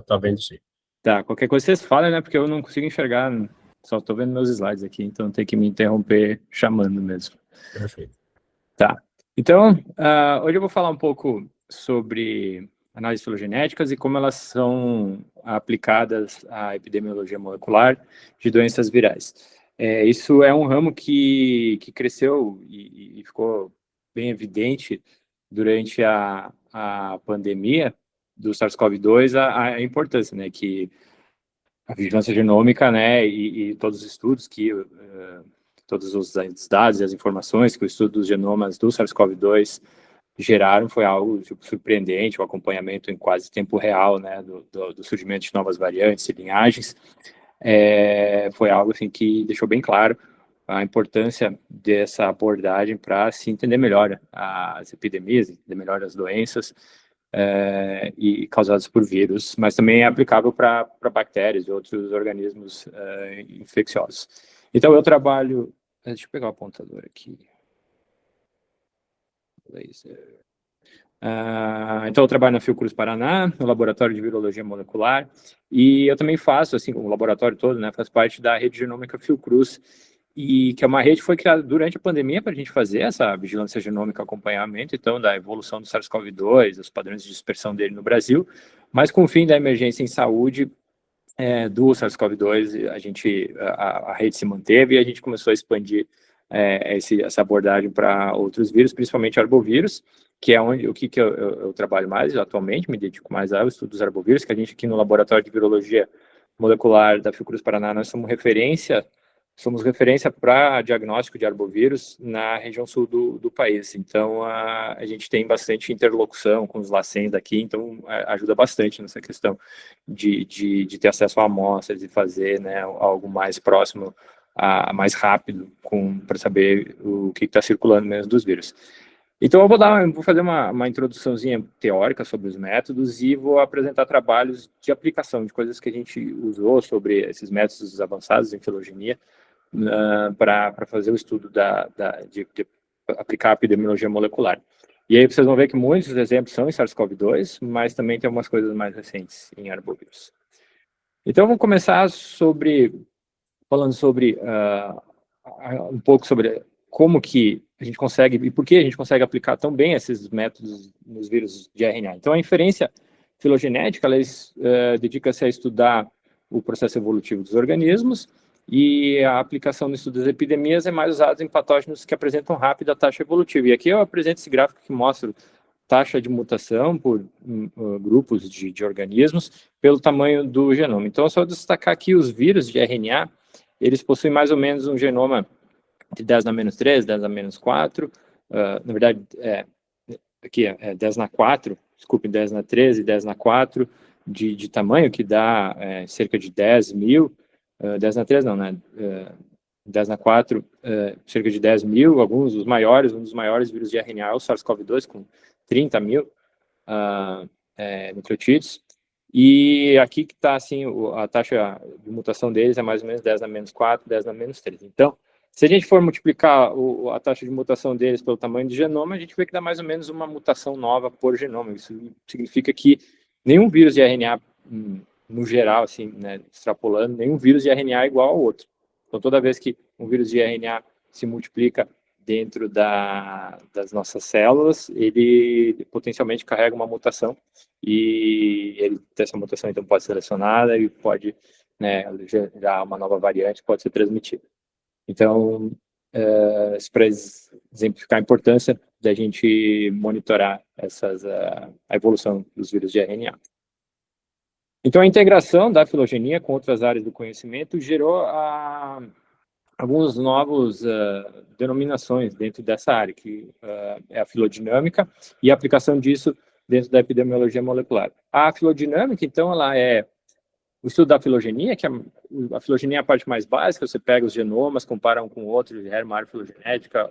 tá vendo sim. Tá, qualquer coisa vocês falam, né? Porque eu não consigo enxergar, só estou vendo meus slides aqui, então tem que me interromper chamando mesmo. Perfeito. Tá. Então, hoje eu vou falar um pouco sobre análises filogenéticas e como elas são aplicadas à epidemiologia molecular de doenças virais. Isso é um ramo que cresceu e ficou bem evidente durante a pandemia do SARS-CoV-2, a importância, né, que a vigilância genômica, né, e todos os estudos todos os dados e as informações que o estudo dos genomas do SARS-CoV-2 geraram foi algo tipo, surpreendente, o acompanhamento em quase tempo real, né, do surgimento de novas variantes e linhagens, foi algo assim que deixou bem claro a importância dessa abordagem para se entender melhor as epidemias, entender melhor as doenças e causadas por vírus, mas também é aplicável para bactérias e outros organismos infecciosos. Então, eu trabalho... Deixa eu pegar o apontador aqui. Então, eu trabalho na Fiocruz Paraná, no Laboratório de Virologia Molecular, e eu também faço, assim como o laboratório todo, né, faço parte da rede genômica Fiocruz, e que é uma rede que foi criada durante a pandemia para a gente fazer essa vigilância genômica, acompanhamento, então, da evolução do SARS-CoV-2, os padrões de dispersão dele no Brasil, mas com o fim da emergência em saúde do SARS-CoV-2, a rede se manteve e a gente começou a expandir essa abordagem para outros vírus, principalmente arbovírus, que é o que eu trabalho mais atualmente, me dedico mais ao estudo dos arbovírus, que a gente aqui no Laboratório de Virologia Molecular da Fiocruz Paraná, nós somos referência para diagnóstico de arbovírus na região sul do país. Então, a gente tem bastante interlocução com os LACENs daqui, então ajuda bastante nessa questão de ter acesso a amostras e fazer, né, algo mais próximo, mais rápido, para saber o que está circulando mesmo dos vírus. Então, eu vou fazer uma introduçãozinha teórica sobre os métodos e vou apresentar trabalhos de aplicação, de coisas que a gente usou sobre esses métodos avançados em filogenia para fazer o estudo de aplicar a epidemiologia molecular. E aí vocês vão ver que muitos exemplos são em SARS-CoV-2, mas também tem algumas coisas mais recentes em arbovírus. Então, vamos começar falando sobre um pouco sobre como que a gente consegue e por que a gente consegue aplicar tão bem esses métodos nos vírus de RNA. Então, a inferência filogenética, ela dedica-se a estudar o processo evolutivo dos organismos, e a aplicação no estudo das epidemias é mais usada em patógenos que apresentam rápida taxa evolutiva. E aqui eu apresento esse gráfico que mostra taxa de mutação por grupos de organismos pelo tamanho do genoma. Então, só destacar aqui os vírus de RNA, eles possuem mais ou menos um genoma de 10 na menos 3, 10 na menos 4, na verdade, aqui é 10 na 4, desculpe, 10 na 13, 10 na 4 de tamanho, que dá cerca de 10 mil, 10 na 3 não, né? 10 na 4, cerca de 10 mil, alguns dos maiores, um dos maiores vírus de RNA é o SARS-CoV-2, com 30 mil nucleotídeos. E aqui que está, assim, a taxa de mutação deles é mais ou menos 10 na menos 4, 10 na menos 3. Então, se a gente for multiplicar a taxa de mutação deles pelo tamanho do genoma, a gente vê que dá mais ou menos uma mutação nova por genoma. Isso significa que nenhum vírus de RNA, no geral, assim, né, extrapolando, nenhum vírus de RNA é igual ao outro. Então, toda vez que um vírus de RNA se multiplica dentro das nossas células, ele potencialmente carrega uma mutação, e essa mutação, então, pode ser selecionada e pode, né, gerar uma nova variante que pode ser transmitida. Então, para exemplificar a importância da gente monitorar a evolução dos vírus de RNA. Então, a integração da filogenia com outras áreas do conhecimento gerou alguns novos denominações dentro dessa área, que é a filodinâmica, e a aplicação disso dentro da epidemiologia molecular. A filodinâmica, então, ela é o estudo da filogenia, que a filogenia é a parte mais básica, você pega os genomas, compara um com o outro, gera uma árvore filogenética,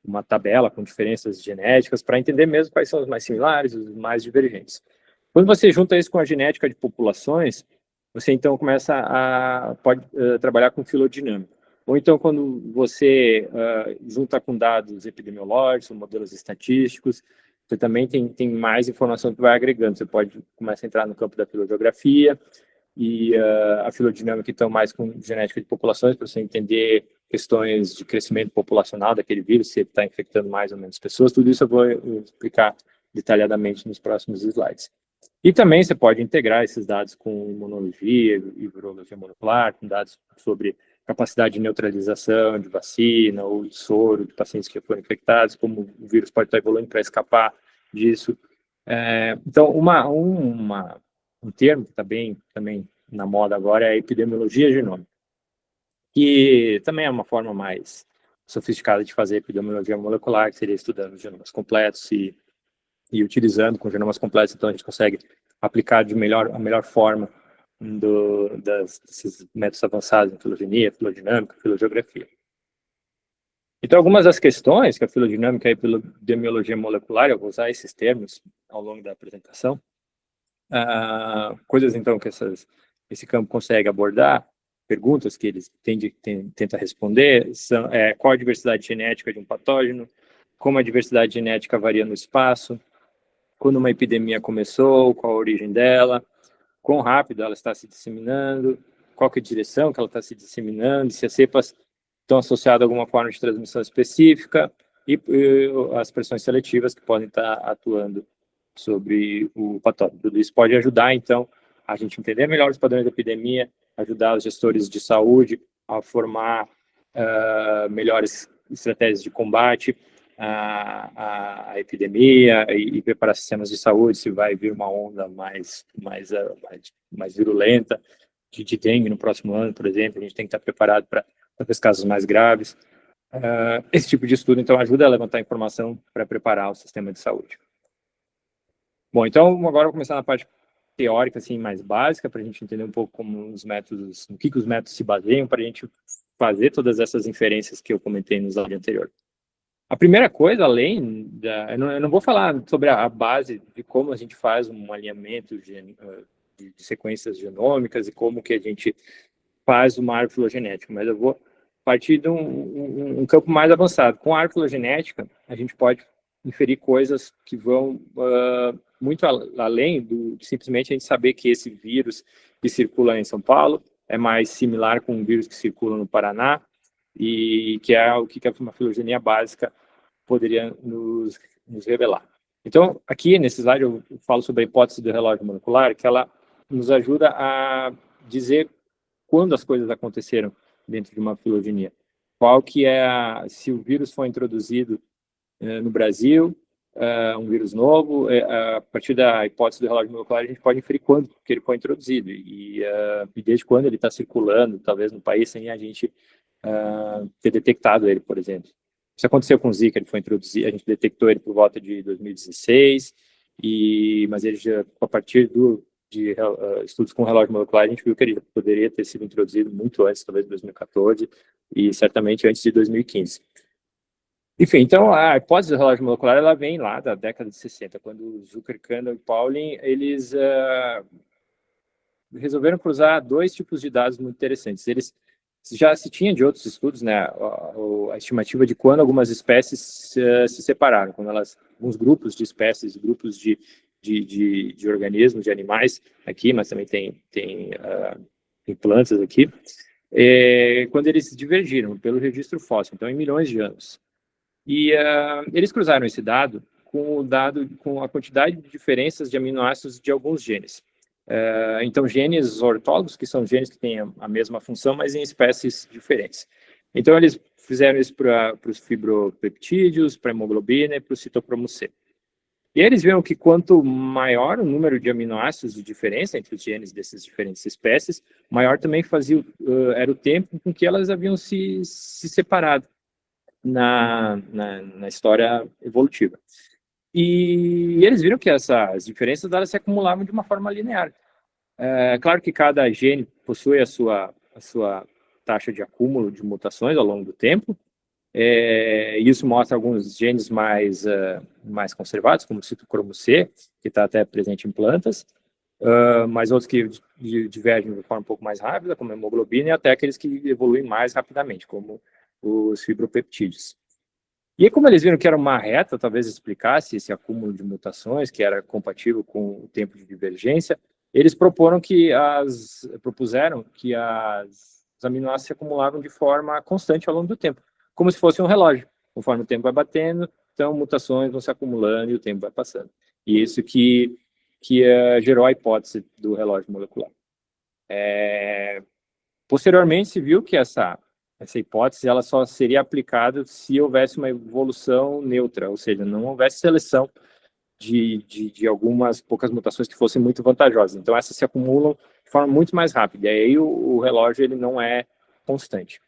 uma tabela com diferenças genéticas, para entender mesmo quais são os mais similares, os mais divergentes. Quando você junta isso com a genética de populações, você então pode trabalhar com filodinâmica. Ou então, quando você junta com dados epidemiológicos, modelos estatísticos, você também tem mais informação que vai agregando. Você pode começar a entrar no campo da filogeografia e a filodinâmica, então, mais com genética de populações, para você entender questões de crescimento populacional daquele vírus, se ele está infectando mais ou menos pessoas. Tudo isso eu vou explicar detalhadamente nos próximos slides. E também você pode integrar esses dados com imunologia e virologia molecular, com dados sobre capacidade de neutralização de vacina ou de soro de pacientes que foram infectados, como o vírus pode estar evoluindo para escapar disso. Então, um termo que está bem também na moda agora é a epidemiologia genômica, que também é uma forma mais sofisticada de fazer epidemiologia molecular, que seria estudando genomas completos e utilizando com genomas completos, então a gente consegue aplicar a melhor forma desses métodos avançados em filogenia, filodinâmica, filogeografia. Então, algumas das questões que a filodinâmica e a epidemiologia molecular, eu vou usar esses termos ao longo da apresentação, coisas então que esse campo consegue abordar, perguntas que eles tenta responder, são qual a diversidade genética de um patógeno, como a diversidade genética varia no espaço, quando uma epidemia começou, qual a origem dela, quão rápido ela está se disseminando, qual que é a direção que ela está se disseminando, se as cepas estão associadas a alguma forma de transmissão específica e as pressões seletivas que podem estar atuando sobre o patógeno. Tudo isso pode ajudar, então, a gente entender melhor os padrões da epidemia, ajudar os gestores de saúde a formar melhores estratégias de combate a epidemia e preparar sistemas de saúde, se vai vir uma onda mais virulenta de dengue no próximo ano, por exemplo, a gente tem que estar preparado para os casos mais graves. Esse tipo de estudo, então, ajuda a levantar informação para preparar o sistema de saúde. Bom, então, agora eu vou começar na parte teórica, assim, mais básica, para a gente entender um pouco como os métodos, no que os métodos se baseiam, para a gente fazer todas essas inferências que eu comentei no slide anterior. A primeira coisa, além eu não vou falar sobre a base de como a gente faz um alinhamento de sequências genômicas e como que a gente faz uma árvore filogenética, mas eu vou partir de um campo mais avançado. Com a árvore filogenética, a gente pode inferir coisas que vão muito além de simplesmente a gente saber que esse vírus que circula em São Paulo é mais similar com um vírus que circula no Paraná, e que é o que uma filogenia básica poderia nos revelar. Então, aqui nesse slide eu falo sobre a hipótese do relógio molecular, que ela nos ajuda a dizer quando as coisas aconteceram dentro de uma filogenia. Qual que é, se o vírus foi introduzido no Brasil, um vírus novo, a partir da hipótese do relógio molecular a gente pode inferir quando que ele foi introduzido e desde quando ele está circulando, talvez no país, sem a gente ter detectado ele, por exemplo. Isso aconteceu com o Zika, ele foi introduzido, a gente detectou ele por volta de 2016, mas ele já, a partir de estudos com relógio molecular, a gente viu que ele poderia ter sido introduzido muito antes, talvez de 2014, e certamente antes de 2015. Enfim, então a hipótese do relógio molecular, ela vem lá da década de 60, quando Zucker, Kandel e Pauling, eles resolveram cruzar dois tipos de dados muito interessantes. Eles já se tinha de outros estudos, né, a estimativa de quando algumas espécies se separaram, quando alguns grupos de espécies, grupos de organismos, de animais aqui, mas também tem plantas aqui, quando eles se divergiram pelo registro fóssil, então em milhões de anos. E eles cruzaram esse dado com a quantidade de diferenças de aminoácidos de alguns genes. Então, genes ortólogos, que são genes que têm a mesma função, mas em espécies diferentes. Então, eles fizeram isso para os fibropeptídeos, para a hemoglobina e para o citocromo C. E eles viram que quanto maior o número de aminoácidos de diferença entre os genes dessas diferentes espécies, maior também era o tempo com que elas haviam se separado na história evolutiva. E eles viram que essas diferenças elas se acumulavam de uma forma linear. Claro que cada gene possui a sua taxa de acúmulo de mutações ao longo do tempo. Isso mostra alguns genes mais conservados, como o citocromo C, que está até presente em plantas, mas outros que divergem de forma um pouco mais rápida, como a hemoglobina, e até aqueles que evoluem mais rapidamente, como os fibropeptídeos. E aí, como eles viram que era uma reta, talvez explicasse esse acúmulo de mutações, que era compatível com o tempo de divergência, eles propuseram que os aminoácidos se acumulavam de forma constante ao longo do tempo, como se fosse um relógio. Conforme o tempo vai batendo, então mutações vão se acumulando e o tempo vai passando. E isso que gerou a hipótese do relógio molecular. Posteriormente, se viu que essa hipótese ela só seria aplicada se houvesse uma evolução neutra, ou seja, não houvesse seleção de algumas poucas mutações que fossem muito vantajosas. Então, essas se acumulam de forma muito mais rápida. E aí o relógio ele não é constante.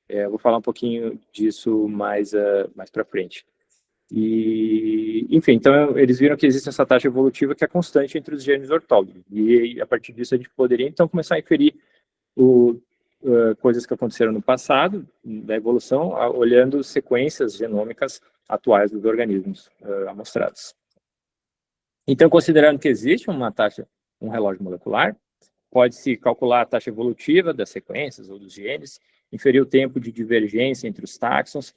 Eu vou falar um pouquinho disso mais para frente. E, enfim, então eles viram que existe essa taxa evolutiva que é constante entre os genes ortógonos. E a partir disso a gente poderia então começar a inferir coisas que aconteceram no passado, da evolução, olhando sequências genômicas atuais dos organismos amostrados. Então, considerando que existe um relógio molecular, pode-se calcular a taxa evolutiva das sequências ou dos genes, inferir o tempo de divergência entre os táxons,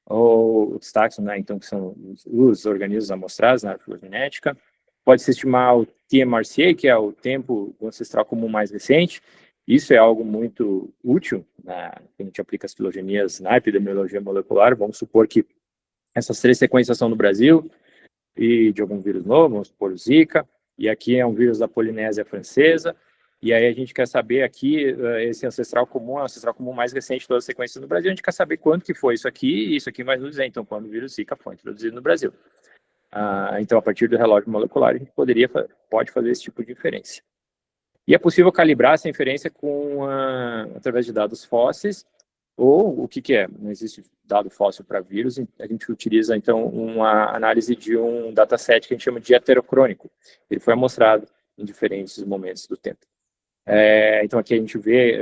ou os táxons, né, então, que são os organismos amostrados na filogenética. Pode-se estimar o TMRCA, que é o tempo do ancestral comum mais recente. Isso é algo muito útil, né, quando a gente aplica as filogenias na epidemiologia molecular. Vamos supor que essas 3 sequências são no Brasil, e de algum vírus novo, vamos supor Zika, e aqui é um vírus da Polinésia Francesa, e aí a gente quer saber aqui, esse ancestral comum é o ancestral comum mais recente de todas as sequências no Brasil, a gente quer saber quando que foi isso aqui, e isso aqui vai nos dizer, então, quando o vírus Zika foi introduzido no Brasil. Então, a partir do relógio molecular, a gente pode fazer esse tipo de inferência. E é possível calibrar essa inferência através de dados fósseis, ou o que é? Não existe dado fóssil para vírus, a gente utiliza, então, uma análise de um dataset que a gente chama de heterocrônico. Ele foi amostrado em diferentes momentos do tempo. Então, aqui a gente vê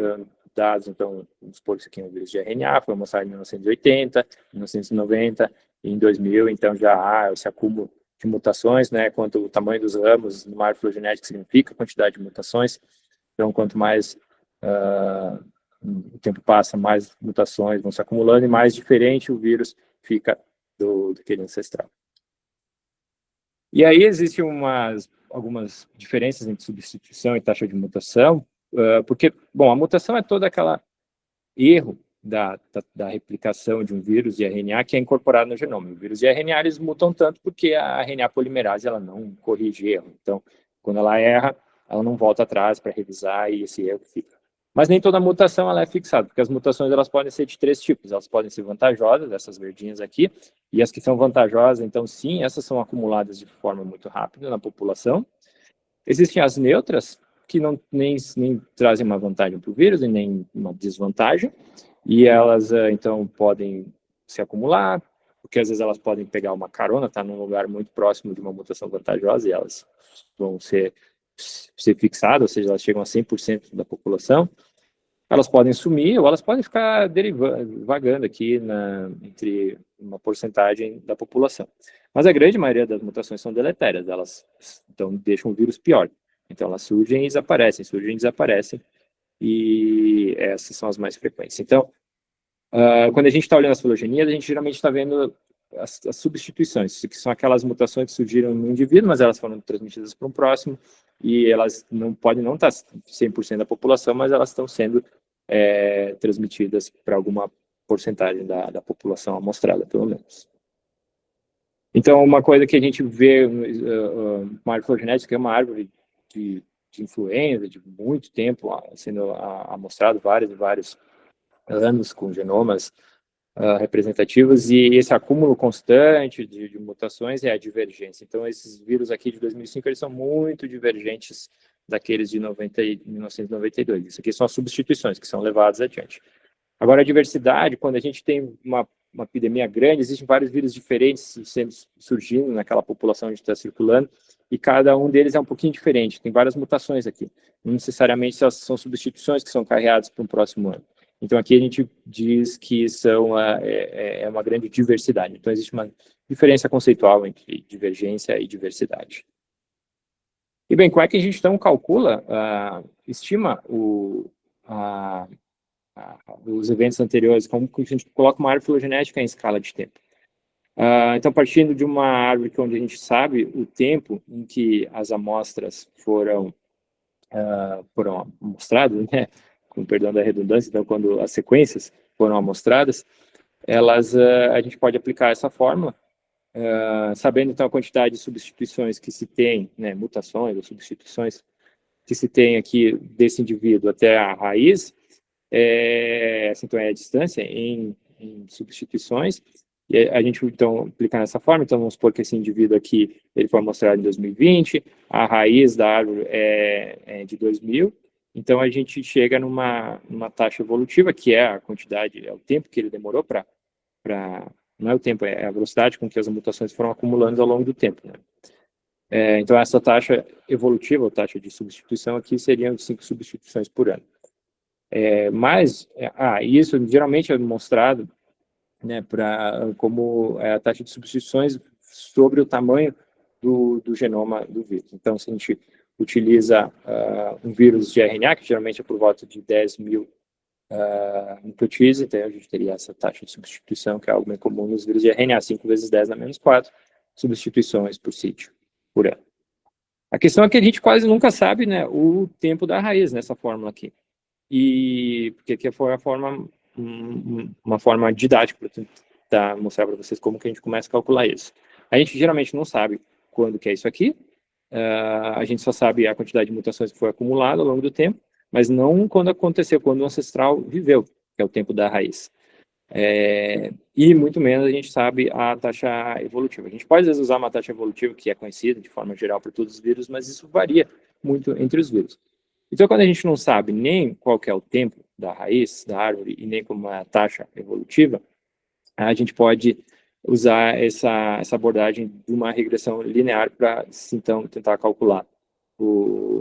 dados, então, vamos supor que isso aqui é um vírus de RNA, foi amostrado em 1980, 1990, e em 2000, então já há esse acúmulo de mutações, né, quanto o tamanho dos ramos no árvore filogenética significa a quantidade de mutações. Então, quanto mais o tempo passa, mais mutações vão se acumulando e mais diferente o vírus fica daquele ancestral. E aí existem algumas diferenças entre substituição e taxa de mutação, porque, bom, a mutação é todo aquele erro da replicação de um vírus de RNA que é incorporado no genoma. O vírus de RNA, eles mutam tanto porque a RNA polimerase, ela não corrige erro. Então, quando ela erra, ela não volta atrás para revisar e esse erro fica. Mas nem toda mutação ela é fixada, porque as mutações elas podem ser de 3 tipos. Elas podem ser vantajosas, essas verdinhas aqui, e as que são vantajosas, então sim, essas são acumuladas de forma muito rápida na população. Existem as neutras, que nem trazem uma vantagem para o vírus e nem uma desvantagem, e elas então podem se acumular, porque às vezes elas podem pegar uma carona, tá num lugar muito próximo de uma mutação vantajosa, e elas vão ser fixadas, ou seja, elas chegam a 100% da população. Elas podem sumir ou elas podem ficar vagando aqui entre uma porcentagem da população. Mas a grande maioria das mutações são deletérias, elas então deixam o vírus pior. Então elas surgem e desaparecem, e essas são as mais frequentes. Então, quando a gente está olhando as filogenias, a gente geralmente está vendo as substituições, que são aquelas mutações que surgiram no indivíduo, mas elas foram transmitidas para um próximo, e elas podem não estar 100% da população, mas elas estão sendo transmitidas para alguma porcentagem da população amostrada, pelo menos. Então, uma coisa que a gente vê, uma árvore filogenética é uma árvore de influenza, de muito tempo, sendo amostrado vários e vários anos com genomas representativos, e esse acúmulo constante de mutações é a divergência. Então, esses vírus aqui de 2005, eles são muito divergentes daqueles de 1992. Isso aqui são as substituições que são levadas adiante. Agora, a diversidade, quando a gente tem uma epidemia grande, existem vários vírus diferentes surgindo naquela população onde está circulando, e cada um deles é um pouquinho diferente, tem várias mutações aqui. Não necessariamente são substituições que são carreadas para um próximo ano. Então, aqui a gente diz que é uma grande diversidade. Então, existe uma diferença conceitual entre divergência e diversidade. E bem, como é que a gente então calcula, estima os eventos anteriores, como que a gente coloca uma árvore filogenética em escala de tempo? Então, partindo de uma árvore onde a gente sabe o tempo em que as amostras foram amostradas, né, com perdão da redundância, então, quando as sequências foram amostradas, a gente pode aplicar essa fórmula, sabendo, então, a quantidade de substituições que se tem, né, mutações ou substituições que se tem aqui desse indivíduo até a raiz, essa então é a distância em substituições, e a gente então aplicar nessa forma. Então vamos supor que esse indivíduo aqui ele foi mostrado em 2020, a raiz da árvore é de 2000, então a gente chega numa taxa evolutiva, que é a quantidade, é o tempo que ele demorou para não é o tempo, é a velocidade com que as mutações foram acumulando ao longo do tempo, né? Então essa taxa evolutiva, ou taxa de substituição aqui, seriam 5 substituições por ano. Mas isso geralmente é demonstrado, né, como a taxa de substituições sobre o tamanho do genoma do vírus. Então, se a gente utiliza um vírus de RNA, que geralmente é por volta de 10 mil nucleotídeos, então a gente teria essa taxa de substituição, que é algo bem comum nos vírus de RNA, 5 vezes 10 na menos 4 substituições por sítio, por ano. A questão é que a gente quase nunca sabe, né, o tempo da raiz nessa fórmula aqui. Porque aqui foi uma forma didática para tentar mostrar para vocês como que a gente começa a calcular isso. A gente geralmente não sabe quando que é isso aqui, a gente só sabe a quantidade de mutações que foi acumulada ao longo do tempo, mas não quando aconteceu, quando o ancestral viveu, que é o tempo da raiz. E muito menos a gente sabe a taxa evolutiva. A gente pode, às vezes, usar uma taxa evolutiva que é conhecida de forma geral por todos os vírus, mas isso varia muito entre os vírus. Então, quando a gente não sabe nem qual que é o tempo da raiz da árvore e nem como é a taxa evolutiva, a gente pode usar essa abordagem de uma regressão linear para, então, tentar calcular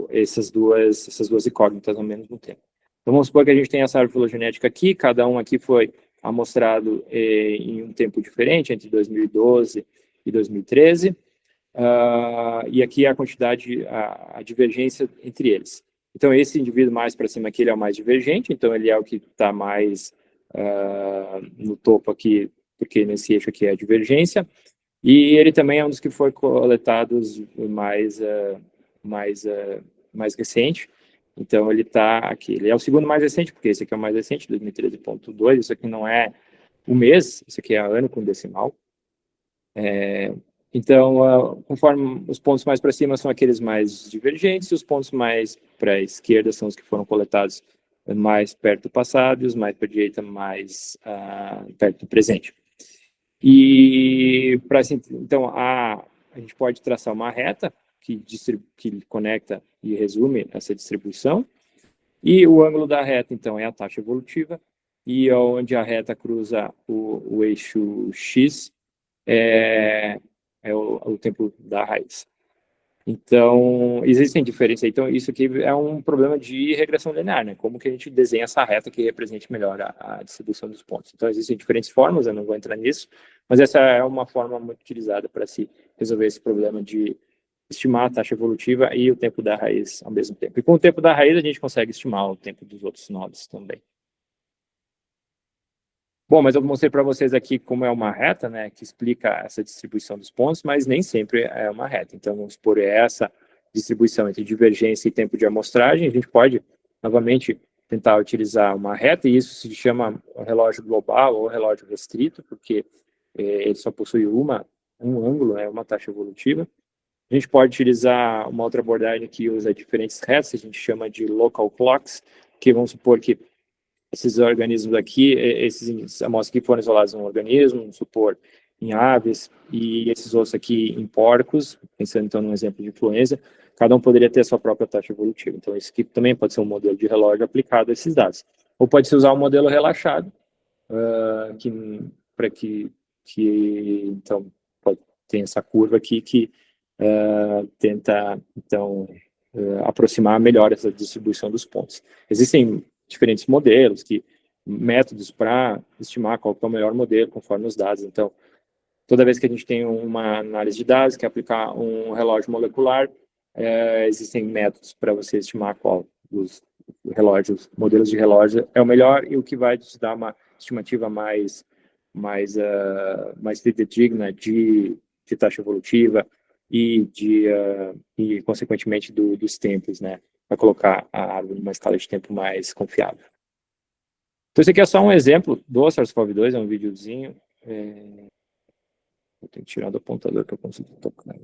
essas duas incógnitas ao mesmo tempo. Então, vamos supor que a gente tem essa árvore filogenética aqui, cada um aqui foi amostrado em um tempo diferente, entre 2012 e 2013, e aqui a quantidade, a divergência entre eles. Então, esse indivíduo mais para cima aqui, ele é o mais divergente, então ele é o que está mais no topo aqui, porque nesse eixo aqui é a divergência, e ele também é um dos que foi coletados mais recente, então ele está aqui. Ele é o segundo mais recente, porque esse aqui é o mais recente, 2013.2, isso aqui não é o mês, isso aqui é ano com decimal. Então, conforme os pontos mais para cima são aqueles mais divergentes, e os pontos mais para a esquerda são os que foram coletados mais perto do passado, e os mais para a direita mais perto do presente. E, então, a gente pode traçar uma reta que conecta e resume essa distribuição, e o ângulo da reta, então, é a taxa evolutiva, e onde a reta cruza o eixo X é o tempo da raiz. Então, existem diferenças. Então, isso aqui é um problema de regressão linear, né? Como que a gente desenha essa reta que represente melhor a distribuição dos pontos. Então, existem diferentes formas, eu não vou entrar nisso, mas essa é uma forma muito utilizada para se resolver esse problema de estimar a taxa evolutiva e o tempo da raiz ao mesmo tempo. E com o tempo da raiz, a gente consegue estimar o tempo dos outros nodos também. Bom, mas eu mostrei para vocês aqui como é uma reta, né, que explica essa distribuição dos pontos, mas nem sempre é uma reta. Então, vamos supor essa distribuição entre divergência e tempo de amostragem. A gente pode, novamente, tentar utilizar uma reta, e isso se chama relógio global ou relógio restrito, porque ele só possui um ângulo, né, uma taxa evolutiva. A gente pode utilizar uma outra abordagem que usa diferentes retas, a gente chama de local clocks, que vamos supor que esses organismos aqui, esses amostras que foram isoladas em um organismo, vamos supor, em aves, e esses outros aqui em porcos, pensando então num exemplo de influenza, cada um poderia ter a sua própria taxa evolutiva. Então, esse aqui também pode ser um modelo de relógio aplicado a esses dados. Ou pode se usar um modelo relaxado, para que então, tem essa curva aqui que tenta, então, aproximar melhor essa distribuição dos pontos. Existem diferentes modelos, métodos para estimar qual é o melhor modelo conforme os dados. Então, toda vez que a gente tem uma análise de dados, quer aplicar um relógio molecular, existem métodos para você estimar qual dos modelos de relógio é o melhor e o que vai te dar uma estimativa mais mais fidedigna de taxa evolutiva e consequentemente, dos tempos, né? Para colocar a árvore numa escala de tempo mais confiável. Então, esse aqui é só um exemplo do SARS-CoV-2, é um videozinho. Eu tenho que tirar do apontador para eu conseguir tocar.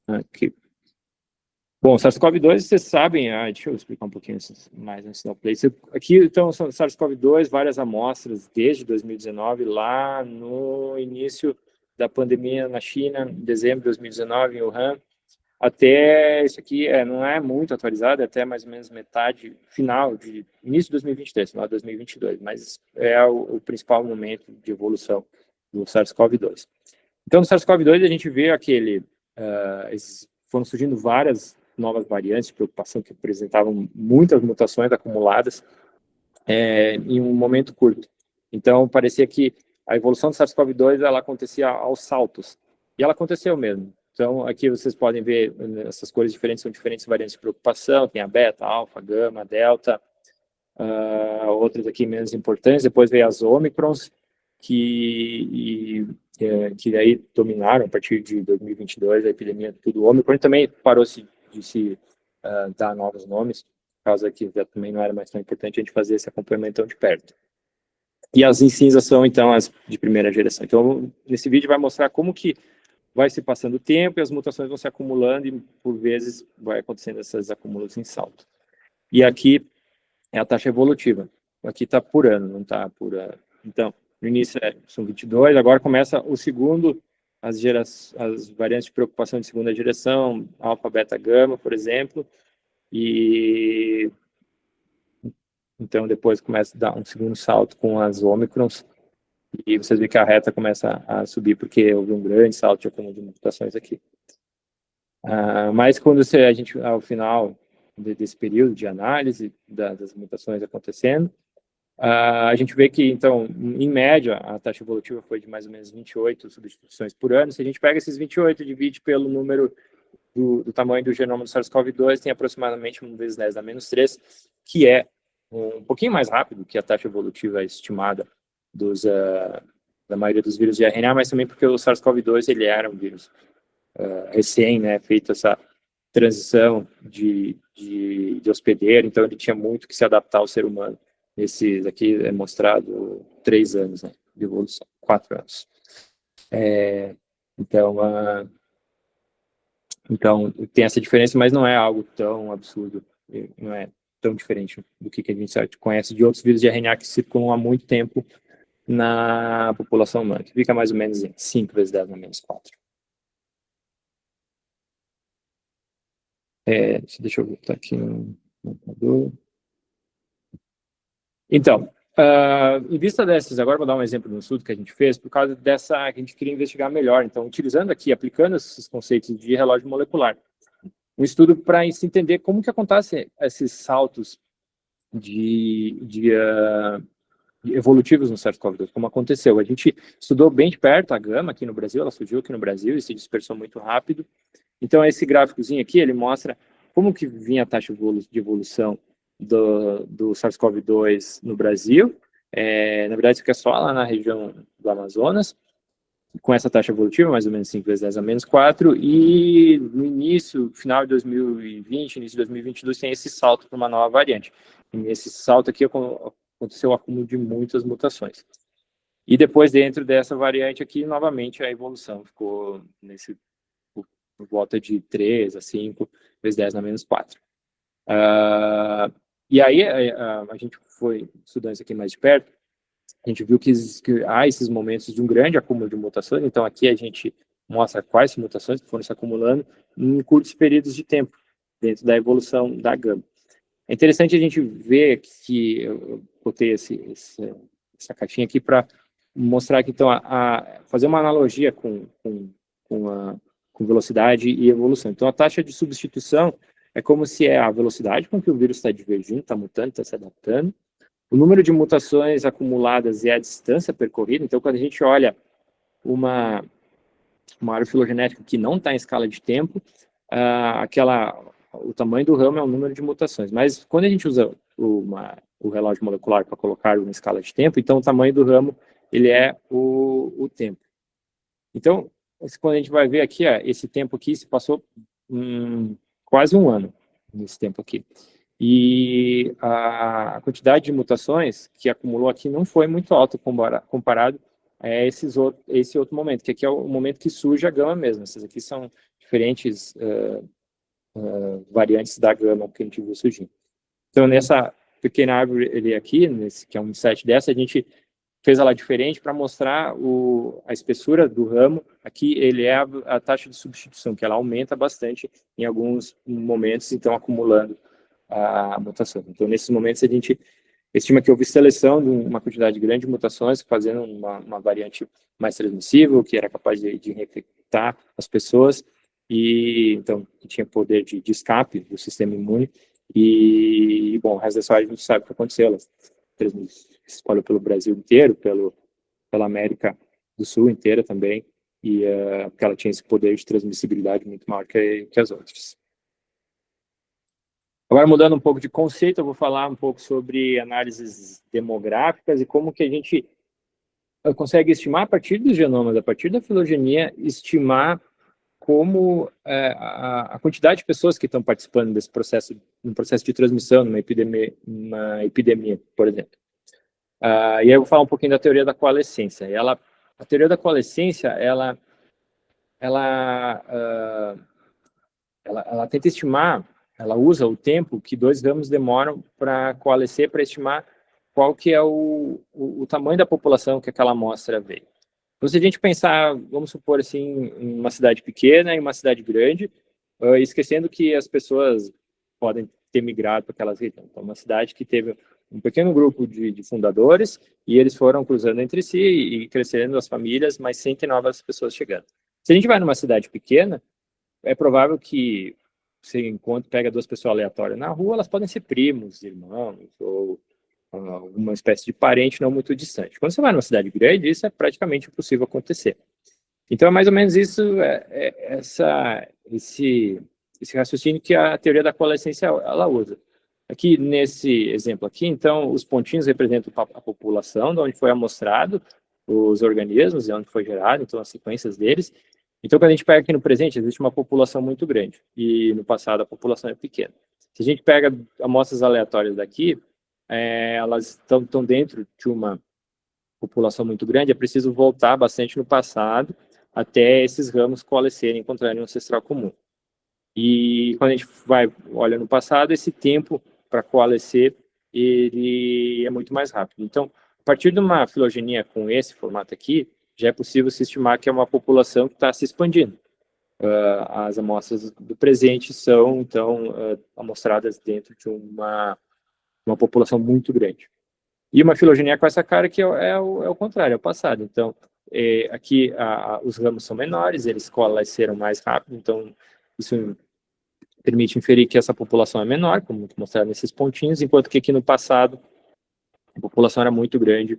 Aqui. Bom, SARS-CoV-2, vocês sabem, deixa eu explicar um pouquinho mais antes da play. Aqui, então, são SARS-CoV-2, várias amostras desde 2019, lá no início da pandemia na China, em dezembro de 2019, em Wuhan, até isso aqui não é muito atualizado, é até mais ou menos metade, final, de início de 2023, final de 2022, mas é o principal momento de evolução do SARS-CoV-2. Então, no SARS-CoV-2, a gente vê foram surgindo várias novas variantes de preocupação que apresentavam muitas mutações acumuladas em um momento curto. Então, parecia que a evolução do SARS-CoV-2 ela acontecia aos saltos, e ela aconteceu mesmo. Então, aqui vocês podem ver, essas cores diferentes são diferentes variantes de preocupação, tem a beta, alfa, gama, delta, outras aqui menos importantes, depois veio as ômicrons, que aí dominaram a partir de 2022 a epidemia do ômicron, também parou de se dar novos nomes, por causa que já também não era mais tão importante a gente fazer esse acompanhamento tão de perto. E as em cinza são, então, as de primeira geração. Então, nesse vídeo vai mostrar como que vai se passando o tempo e as mutações vão se acumulando e, por vezes, vai acontecendo esses acúmulos em salto. E aqui é a taxa evolutiva. Aqui está por ano, não está por ano. Então, no início são 22, agora começa o segundo, as variantes de preocupação de segunda geração, alfa, beta, gama, por exemplo, e então depois começa a dar um segundo salto com as ômicrons, e vocês veem que a reta começa a subir porque houve um grande salto de acúmulo de mutações aqui. Mas quando a gente, ao final desse período de análise das mutações acontecendo, a gente vê que, então, em média, a taxa evolutiva foi de mais ou menos 28 substituições por ano. Se a gente pega esses 28 e divide pelo número do tamanho do genoma do SARS-CoV-2, tem aproximadamente 1 vezes 10 a menos 3, que é um pouquinho mais rápido que a taxa evolutiva estimada da maioria dos vírus de RNA, mas também porque o SARS-CoV-2 ele era um vírus recém, né, feito essa transição de hospedeiro, então ele tinha muito que se adaptar ao ser humano. Esse aqui é mostrado 3 anos, né, de evolução, 4 anos. Então, tem essa diferença, mas não é algo tão absurdo, não é tão diferente do que a gente conhece de outros vírus de RNA que circulam há muito tempo na população humana, que fica mais ou menos em 5 vezes 10 a menos 4. Deixa eu voltar aqui no computador. Então, em vista dessas, agora vou dar um exemplo de um estudo que a gente fez, por causa dessa, que a gente queria investigar melhor. Então, utilizando aqui, aplicando esses conceitos de relógio molecular, um estudo para se entender como que acontecem esses saltos evolutivos no SARS-CoV-2, como aconteceu. A gente estudou bem de perto a gama aqui no Brasil, ela surgiu aqui no Brasil e se dispersou muito rápido. Então, esse gráficozinho aqui, ele mostra como que vinha a taxa de evolução do SARS-CoV-2 no Brasil. Na verdade, isso aqui é só lá na região do Amazonas, com essa taxa evolutiva, mais ou menos 5 vezes 10 a menos 4, e no final de 2020, início de 2022, tem esse salto para uma nova variante. E nesse salto aqui aconteceu o acúmulo de muitas mutações. E depois, dentro dessa variante aqui, novamente, a evolução ficou por volta de 3 a 5 vezes 10 a menos 4. E aí, a gente foi estudando isso aqui mais de perto, a gente viu que há esses momentos de um grande acúmulo de mutações, então aqui a gente mostra quais mutações que foram se acumulando em curtos períodos de tempo, dentro da evolução da gama. É interessante a gente ver que eu botei essa caixinha aqui para mostrar que, então, fazer uma analogia com velocidade e evolução. Então, a taxa de substituição é como se é a velocidade com que o vírus está divergindo, está mutando, está se adaptando, o número de mutações acumuladas e a distância percorrida. Então, quando a gente olha uma árvore filogenética que não está em escala de tempo, o tamanho do ramo é o número de mutações. Mas quando a gente usa uma o relógio molecular para colocar uma escala de tempo, então o tamanho do ramo, ele é o tempo. Então, quando a gente vai ver aqui, ó, esse tempo aqui se passou quase um ano, nesse tempo aqui. E a quantidade de mutações que acumulou aqui não foi muito alta comparado a esse outro momento, que aqui é o momento que surge a gama mesmo. Essas aqui são diferentes variantes da gama que a gente viu surgindo. Então, nessa pequena árvore aqui, nesse, que é um insight dessa, a gente fez ela diferente para mostrar a espessura do ramo. Aqui ele é a taxa de substituição, que ela aumenta bastante em alguns momentos, então acumulando a mutação. Então, nesses momentos, a gente estima que houve seleção de uma quantidade grande de mutações, fazendo uma variante mais transmissível, que era capaz de reinfectar as pessoas, e então tinha poder de escape do sistema imune. E, bom, o resto da história a gente sabe o que aconteceu. Ela se espalhou pelo Brasil inteiro, pela América do Sul inteira também, e porque ela tinha esse poder de transmissibilidade muito maior que as outras. Agora, mudando um pouco de conceito, eu vou falar um pouco sobre análises demográficas e como que a gente consegue estimar, a partir dos genomas, a partir da filogenia, estimar como a quantidade de pessoas que estão participando desse processo, num processo de transmissão, numa epidemia, por exemplo. E aí eu vou falar um pouquinho da teoria da coalescência. A teoria da coalescência, ela tenta estimar, ela usa o tempo que dois ramos demoram para coalescer, para estimar qual que é o tamanho da população que aquela amostra veio. Então, se a gente pensar, vamos supor assim, em uma cidade pequena e uma cidade grande, esquecendo que as pessoas podem ter migrado para aquelas regiões. Então, uma cidade que teve um pequeno grupo de fundadores e eles foram cruzando entre si e crescendo as famílias, mas sem ter novas pessoas chegando. Se a gente vai numa cidade pequena, é provável que você pega duas pessoas aleatórias na rua, elas podem ser primos, irmãos, ou alguma espécie de parente não muito distante. Quando você vai numa cidade grande, isso é praticamente impossível acontecer. Então, é mais ou menos isso, esse raciocínio que a teoria da coalescência ela usa. Aqui, nesse exemplo aqui, então, os pontinhos representam a população, de onde foi amostrado os organismos, de onde foi gerado, então, as sequências deles. Então, quando a gente pega aqui no presente, existe uma população muito grande, e no passado a população é pequena. Se a gente pega amostras aleatórias daqui, elas estão dentro de uma população muito grande, é preciso voltar bastante no passado até esses ramos coalescerem, encontrarem um ancestral comum. E quando a gente olha no passado, esse tempo para coalescer, ele é muito mais rápido. Então, a partir de uma filogenia com esse formato aqui, já é possível se estimar que é uma população que está se expandindo. As amostras do presente são, então, amostradas dentro de uma população muito grande. E uma filogenia com essa cara que é o contrário, é o passado. Então, aqui os ramos são menores, eles coalesceram mais rápido, então isso permite inferir que essa população é menor, como mostrado nesses pontinhos, enquanto que aqui no passado a população era muito grande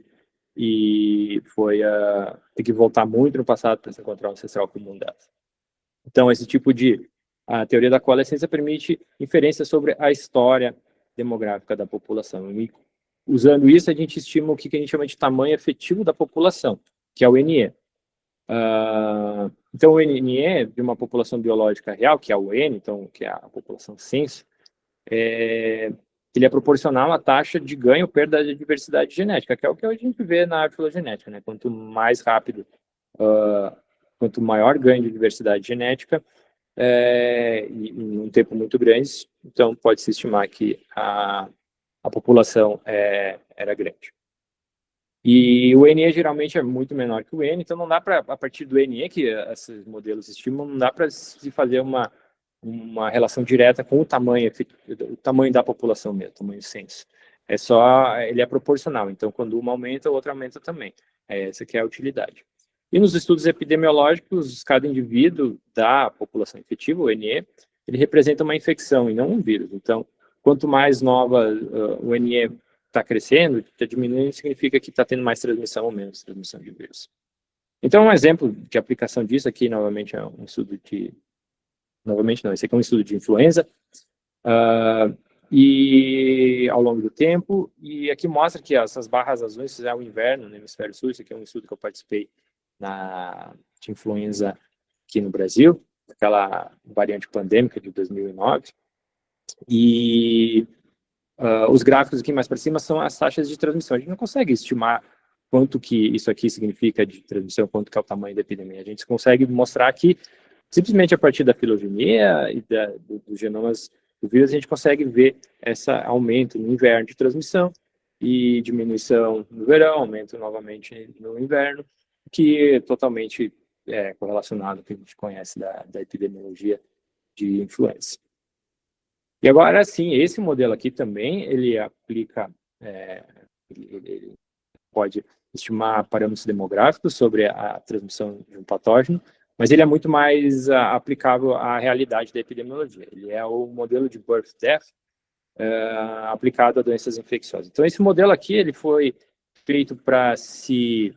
e tem que voltar muito no passado para se encontrar um ancestral comum delas. Então, esse tipo a teoria da coalescência permite inferência sobre a história demográfica da população. E, usando isso, a gente estima o que a gente chama de tamanho efetivo da população, que é o NE. Então, o NE de uma população biológica real, que é o N, então, que é a população censo, ele é proporcional à taxa de ganho ou perda da diversidade genética, que é o que a gente vê na filogenética, né? Quanto mais rápido, quanto maior ganho de diversidade genética, em um tempo muito grande, então pode-se estimar que a população era grande. E o NE geralmente é muito menor que o N, então não dá para, a partir do NE, que esses modelos estimam, não dá para se fazer uma relação direta com o tamanho da população mesmo, o tamanho censo. Ele é proporcional, então quando uma aumenta, o outro aumenta também. Essa que é a utilidade. E nos estudos epidemiológicos, cada indivíduo da população efetiva, o NE, ele representa uma infecção e não um vírus. Então, quanto mais nova o NE está crescendo, está diminuindo, significa que está tendo mais transmissão ou menos transmissão de vírus. Então, um exemplo de aplicação disso aqui, novamente, é um estudo de... Novamente não, esse aqui é um estudo de influenza. e ao longo do tempo, e aqui mostra que essas barras azuis é o inverno no hemisfério sul. Isso aqui é um estudo que eu participei de influenza aqui no Brasil, aquela variante pandêmica de 2009, e os gráficos aqui mais para cima são as taxas de transmissão. A gente não consegue estimar quanto que isso aqui significa de transmissão, quanto que é o tamanho da epidemia. A gente consegue mostrar que, simplesmente a partir da filogenia e dos genomas do vírus, a gente consegue ver esse aumento no inverno de transmissão e diminuição no verão, aumento novamente no inverno, que é totalmente correlacionado com o que a gente conhece da epidemiologia de influenza. E agora, sim, esse modelo aqui também, ele aplica, ele pode estimar parâmetros demográficos sobre a transmissão de um patógeno, mas ele é muito mais aplicável à realidade da epidemiologia. Ele é o modelo de birth-death aplicado a doenças infecciosas. Então, esse modelo aqui, ele foi feito para se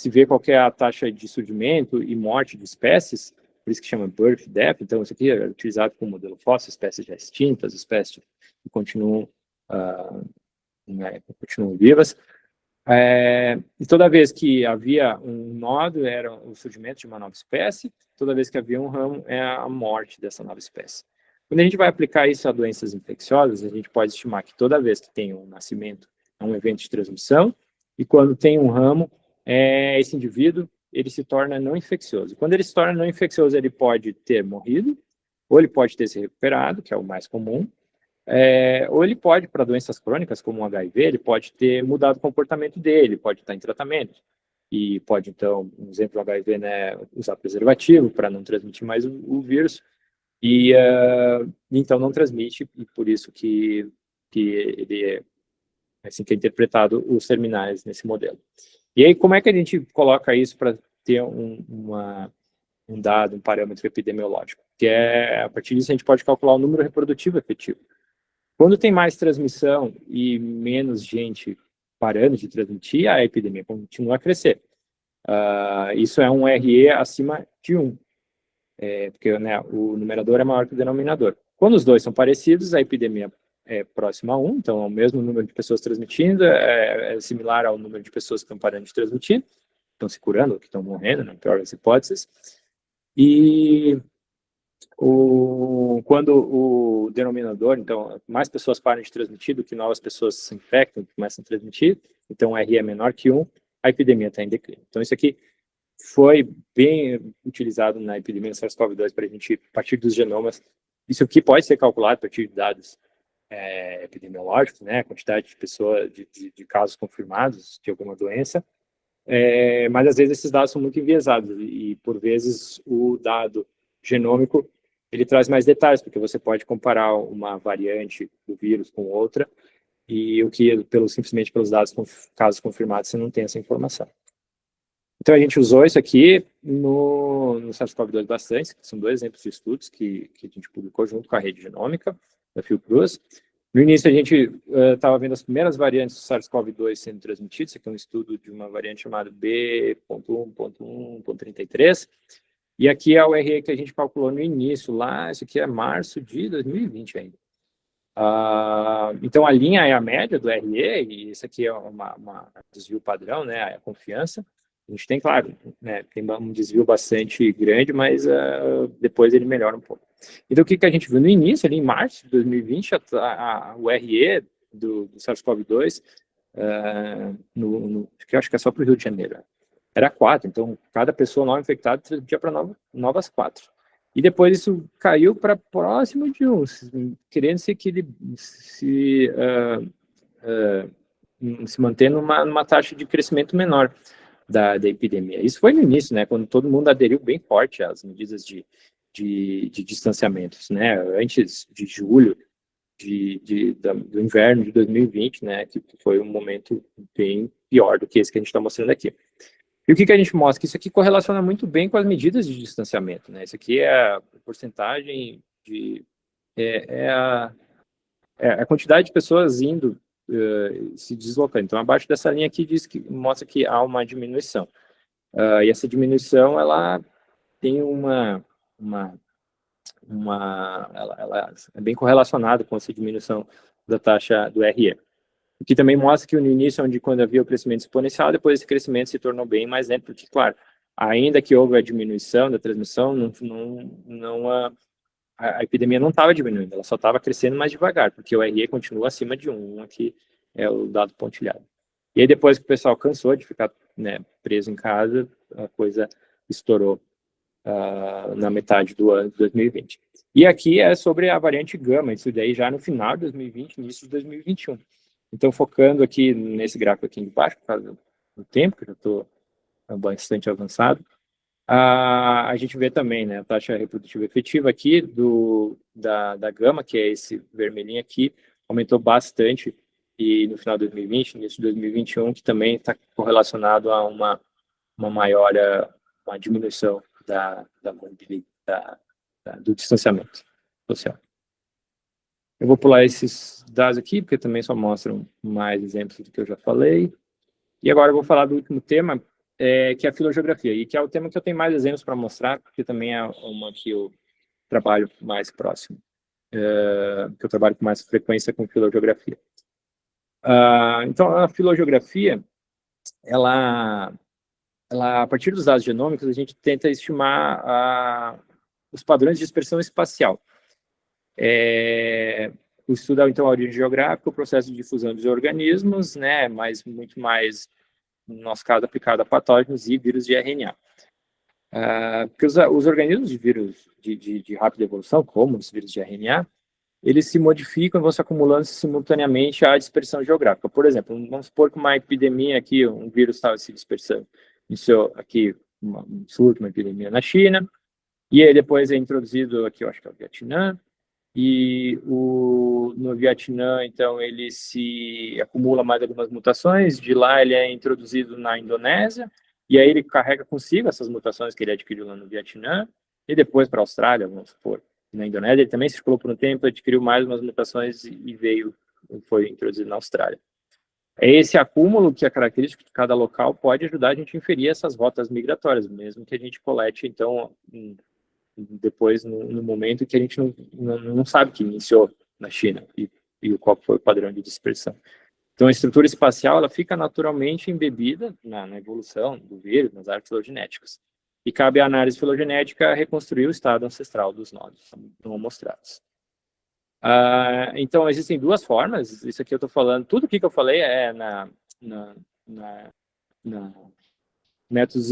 ver qual que é a taxa de surgimento e morte de espécies, por isso que chama birth-death. Então, isso aqui é utilizado como modelo fóssil, espécies já extintas, espécies que continuam vivas. E toda vez que havia um nodo, era o surgimento de uma nova espécie. Toda vez que havia um ramo, é a morte dessa nova espécie. Quando a gente vai aplicar isso a doenças infecciosas, a gente pode estimar que toda vez que tem um nascimento, é um evento de transmissão, e quando tem um ramo, esse indivíduo ele se torna não infeccioso. Quando ele se torna não infeccioso, ele pode ter morrido, ou ele pode ter se recuperado, que é o mais comum, ou ele pode, para doenças crônicas como o HIV, ele pode ter mudado o comportamento dele, pode estar em tratamento, e pode, então, um exemplo do HIV, né, usar preservativo para não transmitir mais o vírus, e então não transmite, e por isso que ele é assim que é interpretado os terminais nesse modelo. E aí, como é que a gente coloca isso para ter um dado, um parâmetro epidemiológico? Que a partir disso, a gente pode calcular o número reprodutivo efetivo. Quando tem mais transmissão e menos gente parando de transmitir, a epidemia continua a crescer. Isso é um RE acima de 1, porque, né, o numerador é maior que o denominador. Quando os dois são parecidos, a epidemia é próxima a 1, então é o mesmo número de pessoas transmitindo, é similar ao número de pessoas que estão parando de transmitir, estão se curando, que estão morrendo, na pior das hipóteses. E quando o denominador, então, mais pessoas param de transmitir do que novas pessoas se infectam, começam a transmitir, então o R é menor que 1, a epidemia está em declínio. Então isso aqui foi bem utilizado na epidemia do SARS-CoV-2 para a gente, a partir dos genomas, isso aqui pode ser calculado a partir de dados epidemiológicos, né, a quantidade de pessoas, de casos confirmados de alguma doença, mas às vezes esses dados são muito enviesados e por vezes o dado genômico ele traz mais detalhes, porque você pode comparar uma variante do vírus com outra, e o que simplesmente pelos dados casos confirmados você não tem essa informação. Então a gente usou isso aqui no SARS-CoV-2 bastante, que são 2 exemplos de estudos que a gente publicou junto com a rede genômica da Fiocruz. No início a gente estava vendo as primeiras variantes do SARS-CoV-2 sendo transmitidas. Isso aqui é um estudo de uma variante chamada B.1.1.33, e aqui é o RE que a gente calculou no início, lá, isso aqui é março de 2020 ainda. Então a linha é a média do RE, e isso aqui é uma desvio padrão, né, a confiança. A gente tem, claro, né, tem um desvio bastante grande, mas depois ele melhora um pouco. Então, o que a gente viu no início, ali em março de 2020, o RE do SARS-CoV-2, que eu acho que é só para o Rio de Janeiro, era 4. Então, cada pessoa nova infectada transmitia para novas 4. E depois isso caiu para próximo de 1, querendo-se que ele se manter numa taxa de crescimento menor da epidemia. Isso foi no início, né, quando todo mundo aderiu bem forte às medidas de distanciamentos, né, antes de julho do inverno de 2020, né, que foi um momento bem pior do que esse que a gente está mostrando aqui. E o que a gente mostra? Que isso aqui correlaciona muito bem com as medidas de distanciamento, né, isso aqui é a porcentagem a quantidade de pessoas indo se deslocando. Então, abaixo dessa linha aqui mostra que há uma diminuição. E essa diminuição, ela tem uma ela é bem correlacionada com essa diminuição da taxa do RE. O que também mostra que no início, onde quando havia o crescimento exponencial, depois esse crescimento se tornou bem mais lento, porque, claro, ainda que houve a diminuição da transmissão, a epidemia não estava diminuindo, ela só estava crescendo mais devagar, porque o RE continua acima de 1, aqui é o dado pontilhado. E aí depois que o pessoal cansou de ficar, né, preso em casa, a coisa estourou na metade do ano de 2020. E aqui é sobre a variante gama, isso daí já no final de 2020, início de 2021. Então, focando aqui nesse gráfico aqui embaixo, por causa do tempo, que eu já estou bastante avançado, a gente vê também, né, a taxa reprodutiva efetiva aqui da gama, que é esse vermelhinho aqui, aumentou bastante, e no final de 2020, início de 2021, que também está correlacionado a uma maior uma diminuição do distanciamento social. Eu vou pular esses dados aqui, porque também só mostram mais exemplos do que eu já falei. E agora eu vou falar do último tema, que é a filogeografia, e que é o tema que eu tenho mais exemplos para mostrar, porque também é uma que eu trabalho mais próximo, que eu trabalho com mais frequência com filogeografia. Então, a filogeografia, ela, a partir dos dados genômicos, a gente tenta estimar os padrões de dispersão espacial. Estuda, então, a origem geográfica, o processo de difusão dos organismos, né, mas muito mais, no nosso caso, aplicado a patógenos e vírus de RNA. Porque os organismos de vírus de rápida evolução, como os vírus de RNA, eles se modificam e vão se acumulando simultaneamente à dispersão geográfica. Por exemplo, vamos supor que uma epidemia aqui, um vírus estava se dispersando. Iniciou aqui um surto, uma epidemia na China, e aí depois é introduzido aqui, eu acho que é o Vietnã, e no Vietnã, então, ele se acumula mais algumas mutações, de lá ele é introduzido na Indonésia, e aí ele carrega consigo essas mutações que ele adquiriu lá no Vietnã, e depois para a Austrália, vamos supor. Na Indonésia, ele também circulou por um tempo, adquiriu mais umas mutações e foi introduzido na Austrália. É esse acúmulo que é característico de cada local pode ajudar a gente a inferir essas rotas migratórias, mesmo que a gente colete, então, depois, no momento que a gente não sabe que iniciou na China e qual foi o padrão de dispersão. Então, a estrutura espacial ela fica naturalmente embebida na evolução do vírus, nas árvores filogenéticas. E cabe à análise filogenética reconstruir o estado ancestral dos nodos não amostrados. Então, existem duas formas. Isso aqui eu estou falando, tudo o que eu falei é métodos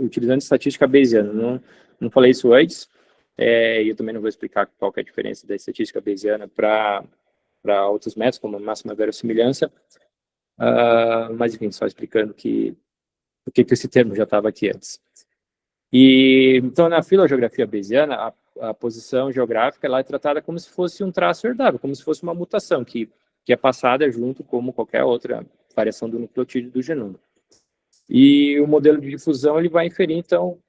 utilizando estatística bayesiana. Não falei isso antes, e eu também não vou explicar qual que é a diferença da estatística bayesiana para outros métodos, como a máxima verossimilhança, mas, enfim, só explicando por que esse termo já estava aqui antes. Então, na filogeografia bayesiana, a posição geográfica ela é tratada como se fosse um traço herdável, como se fosse uma mutação que é passada junto como qualquer outra variação do nucleotídeo do genoma. E o modelo de difusão ele vai inferir, então,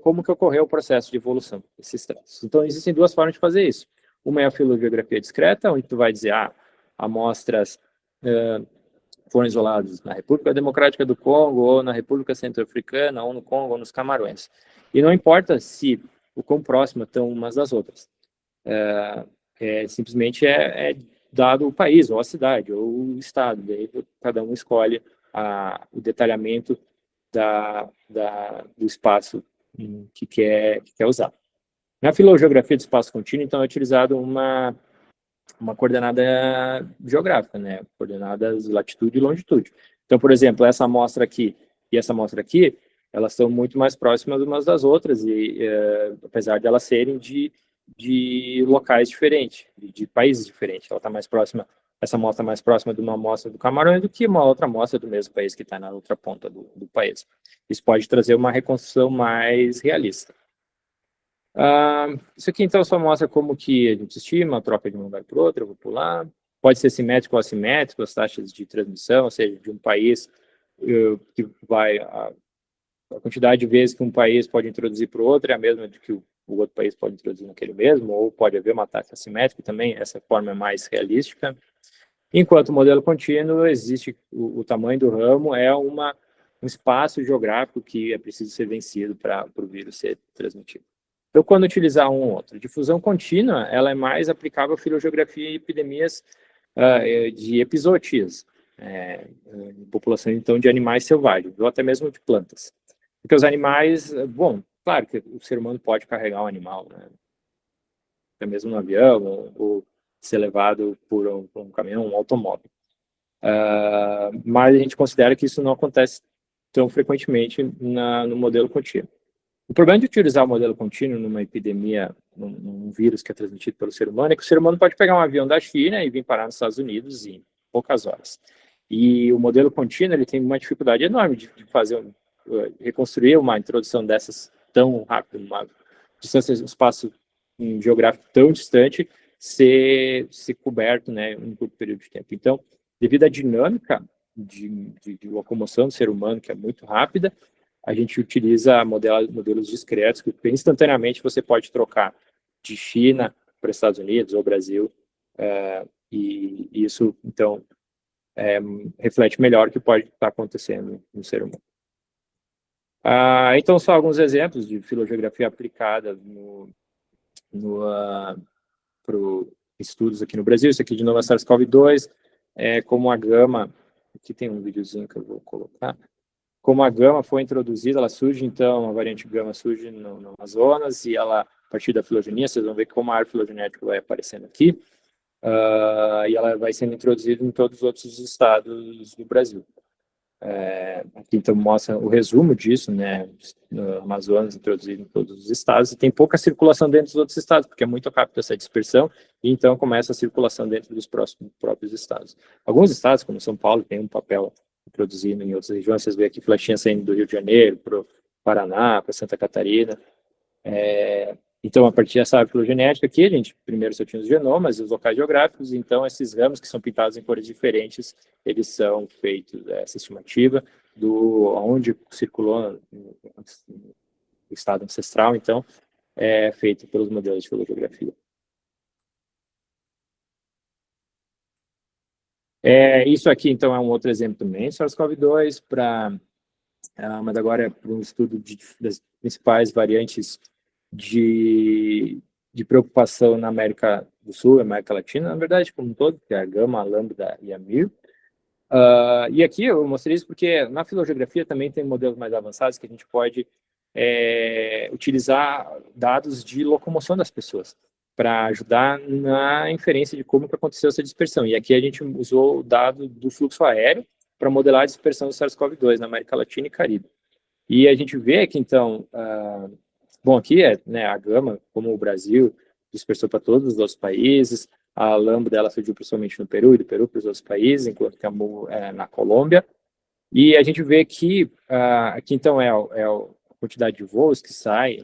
como que ocorreu o processo de evolução desses traços. Então, existem duas formas de fazer isso. Uma é a filogeografia discreta, onde tu vai dizer, amostras foram isoladas na República Democrática do Congo, ou na República Centro-Africana, ou no Congo, ou nos Camarões. E não importa se o quão próximas estão umas das outras. Simplesmente é dado o país, ou a cidade, ou o estado. Daí cada um escolhe o detalhamento do espaço que quer usar. Na filogeografia do espaço contínuo, então, é utilizado uma coordenada geográfica, né? Coordenadas latitude e longitude. Então, por exemplo, essa amostra aqui e essa amostra aqui, elas são muito mais próximas umas das outras, apesar de elas serem de locais diferentes, de países diferentes. Ela está mais próxima, essa amostra mais próxima de uma amostra do Camarões do que uma outra amostra do mesmo país que está na outra ponta do país. Isso pode trazer uma reconstrução mais realista. Isso aqui, então, só mostra como que a gente estima a troca de um lugar para o outro. Eu vou pular. Pode ser simétrico ou assimétrico, as taxas de transmissão, ou seja, de um país que vai... A quantidade de vezes que um país pode introduzir para o outro é a mesma de que o outro país pode introduzir naquele mesmo, ou pode haver uma taxa assimétrica também, essa forma é mais realística. Enquanto o modelo contínuo, existe o tamanho do ramo, é um espaço geográfico que é preciso ser vencido para o vírus ser transmitido. Então, quando utilizar um ou outro. Difusão contínua, ela é mais aplicável à filogeografia e epidemias de epizootias, população, então, de animais selvagens, ou até mesmo de plantas. Porque os animais, bom, claro que o ser humano pode carregar um animal, né? Até mesmo no avião, ou ser levado por um caminhão, um automóvel. Mas a gente considera que isso não acontece tão frequentemente no modelo contínuo. O problema de utilizar o modelo contínuo numa epidemia, num vírus que é transmitido pelo ser humano, é que o ser humano pode pegar um avião da China e vir parar nos Estados Unidos em poucas horas. E o modelo contínuo ele tem uma dificuldade enorme de fazer, reconstruir uma introdução dessas tão rápido, uma distância, um espaço geográfico tão distante, ser coberto, né, em um curto período de tempo. Então, devido à dinâmica de locomoção do ser humano, que é muito rápida, a gente utiliza modelos discretos, que instantaneamente você pode trocar de China para Estados Unidos ou Brasil, e isso, então, reflete melhor o que pode estar acontecendo no ser humano. Então, só alguns exemplos de filogeografia aplicada para estudos aqui no Brasil. Isso aqui, de novo, é SARS-CoV-2, como a gama, aqui tem um videozinho que eu vou colocar, como a gama foi introduzida, ela surge, então, a variante gama surge no Amazonas, e ela, a partir da filogenia, vocês vão ver como a árvore filogenética vai aparecendo aqui, e ela vai sendo introduzida em todos os outros estados do Brasil. Aqui, então, mostra o resumo disso, né, no Amazonas introduzido em todos os estados, e tem pouca circulação dentro dos outros estados, porque é muito rápido essa dispersão, e então começa a circulação dentro dos próprios estados. Alguns estados, como São Paulo, têm um papel introduzindo em outras regiões. Vocês veem aqui flechinha saindo do Rio de Janeiro para o Paraná, para Santa Catarina. Então, a partir dessa árvore filogenética aqui, a gente primeiro só tinha os genomas e os locais geográficos, então esses ramos que são pintados em cores diferentes, eles são feitos, essa estimativa, onde circulou no estado ancestral, então, é feito pelos modelos de filogeografia. Isso aqui, então, é um outro exemplo também, SARS-CoV-2, mas agora é para um estudo das principais variantes de preocupação na América do Sul, América Latina, na verdade, como um todo, que é a Gama, a Lambda e a Mir. E aqui eu mostrei isso porque na filogeografia também tem modelos mais avançados que a gente pode utilizar dados de locomoção das pessoas para ajudar na inferência de como que aconteceu essa dispersão. E aqui a gente usou o dado do fluxo aéreo para modelar a dispersão do SARS-CoV-2 na América Latina e Caribe. E a gente vê que, então, bom, aqui né, a Gama, como o Brasil, dispersou para todos os outros países, a Lambda dela surgiu principalmente no Peru, e do Peru para os outros países, enquanto que a Mu na Colômbia. E a gente vê que aqui, então, a quantidade de voos que sai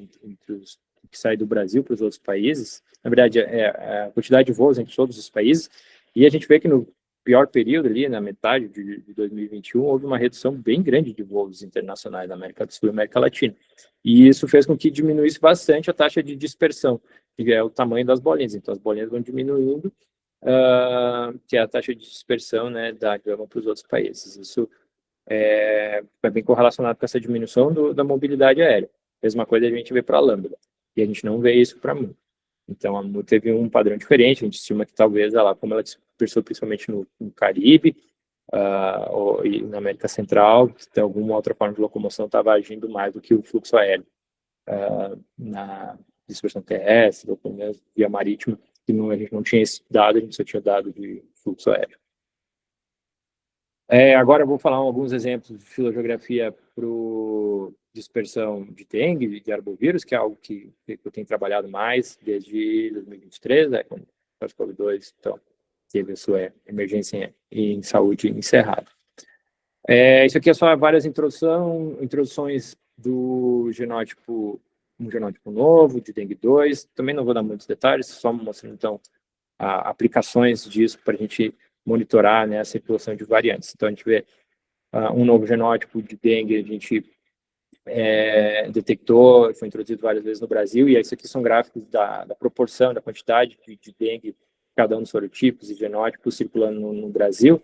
do Brasil para os outros países, na verdade, a quantidade de voos entre todos os países, e a gente vê que no pior período ali, na metade de 2021, houve uma redução bem grande de voos internacionais na América do Sul e América Latina. E isso fez com que diminuísse bastante a taxa de dispersão, que é o tamanho das bolinhas. Então, as bolinhas vão diminuindo, que é a taxa de dispersão, né, da gama para os outros países. Isso é bem correlacionado com essa diminuição da mobilidade aérea. Mesma coisa a gente vê para a Lambda, e a gente não vê isso para a Mu. Então, a Mu teve um padrão diferente, a gente estima que talvez, como ela dispersou principalmente no Caribe, e na América Central, tem alguma outra forma de locomoção estava agindo mais do que o fluxo aéreo na dispersão terrestre, ou pelo menos via marítima, que a gente não tinha esse dado, a gente só tinha dado de fluxo aéreo. Agora eu vou falar alguns exemplos de filogeografia para dispersão de dengue, de arbovírus, que é algo que eu tenho trabalhado mais desde 2023, quando o SARS-CoV-2 então, teve a sua emergência em saúde encerrada. Isso aqui é só várias introduções do genótipo, um genótipo novo, de dengue 2, também não vou dar muitos detalhes, só mostrando, então, aplicações disso para a gente monitorar, né, a circulação de variantes. Então, a gente vê um novo genótipo de dengue, a gente detectou, foi introduzido várias vezes no Brasil, e isso aqui são gráficos da proporção, da quantidade de dengue, cada um dos sorotipos e genótipos circulando no Brasil,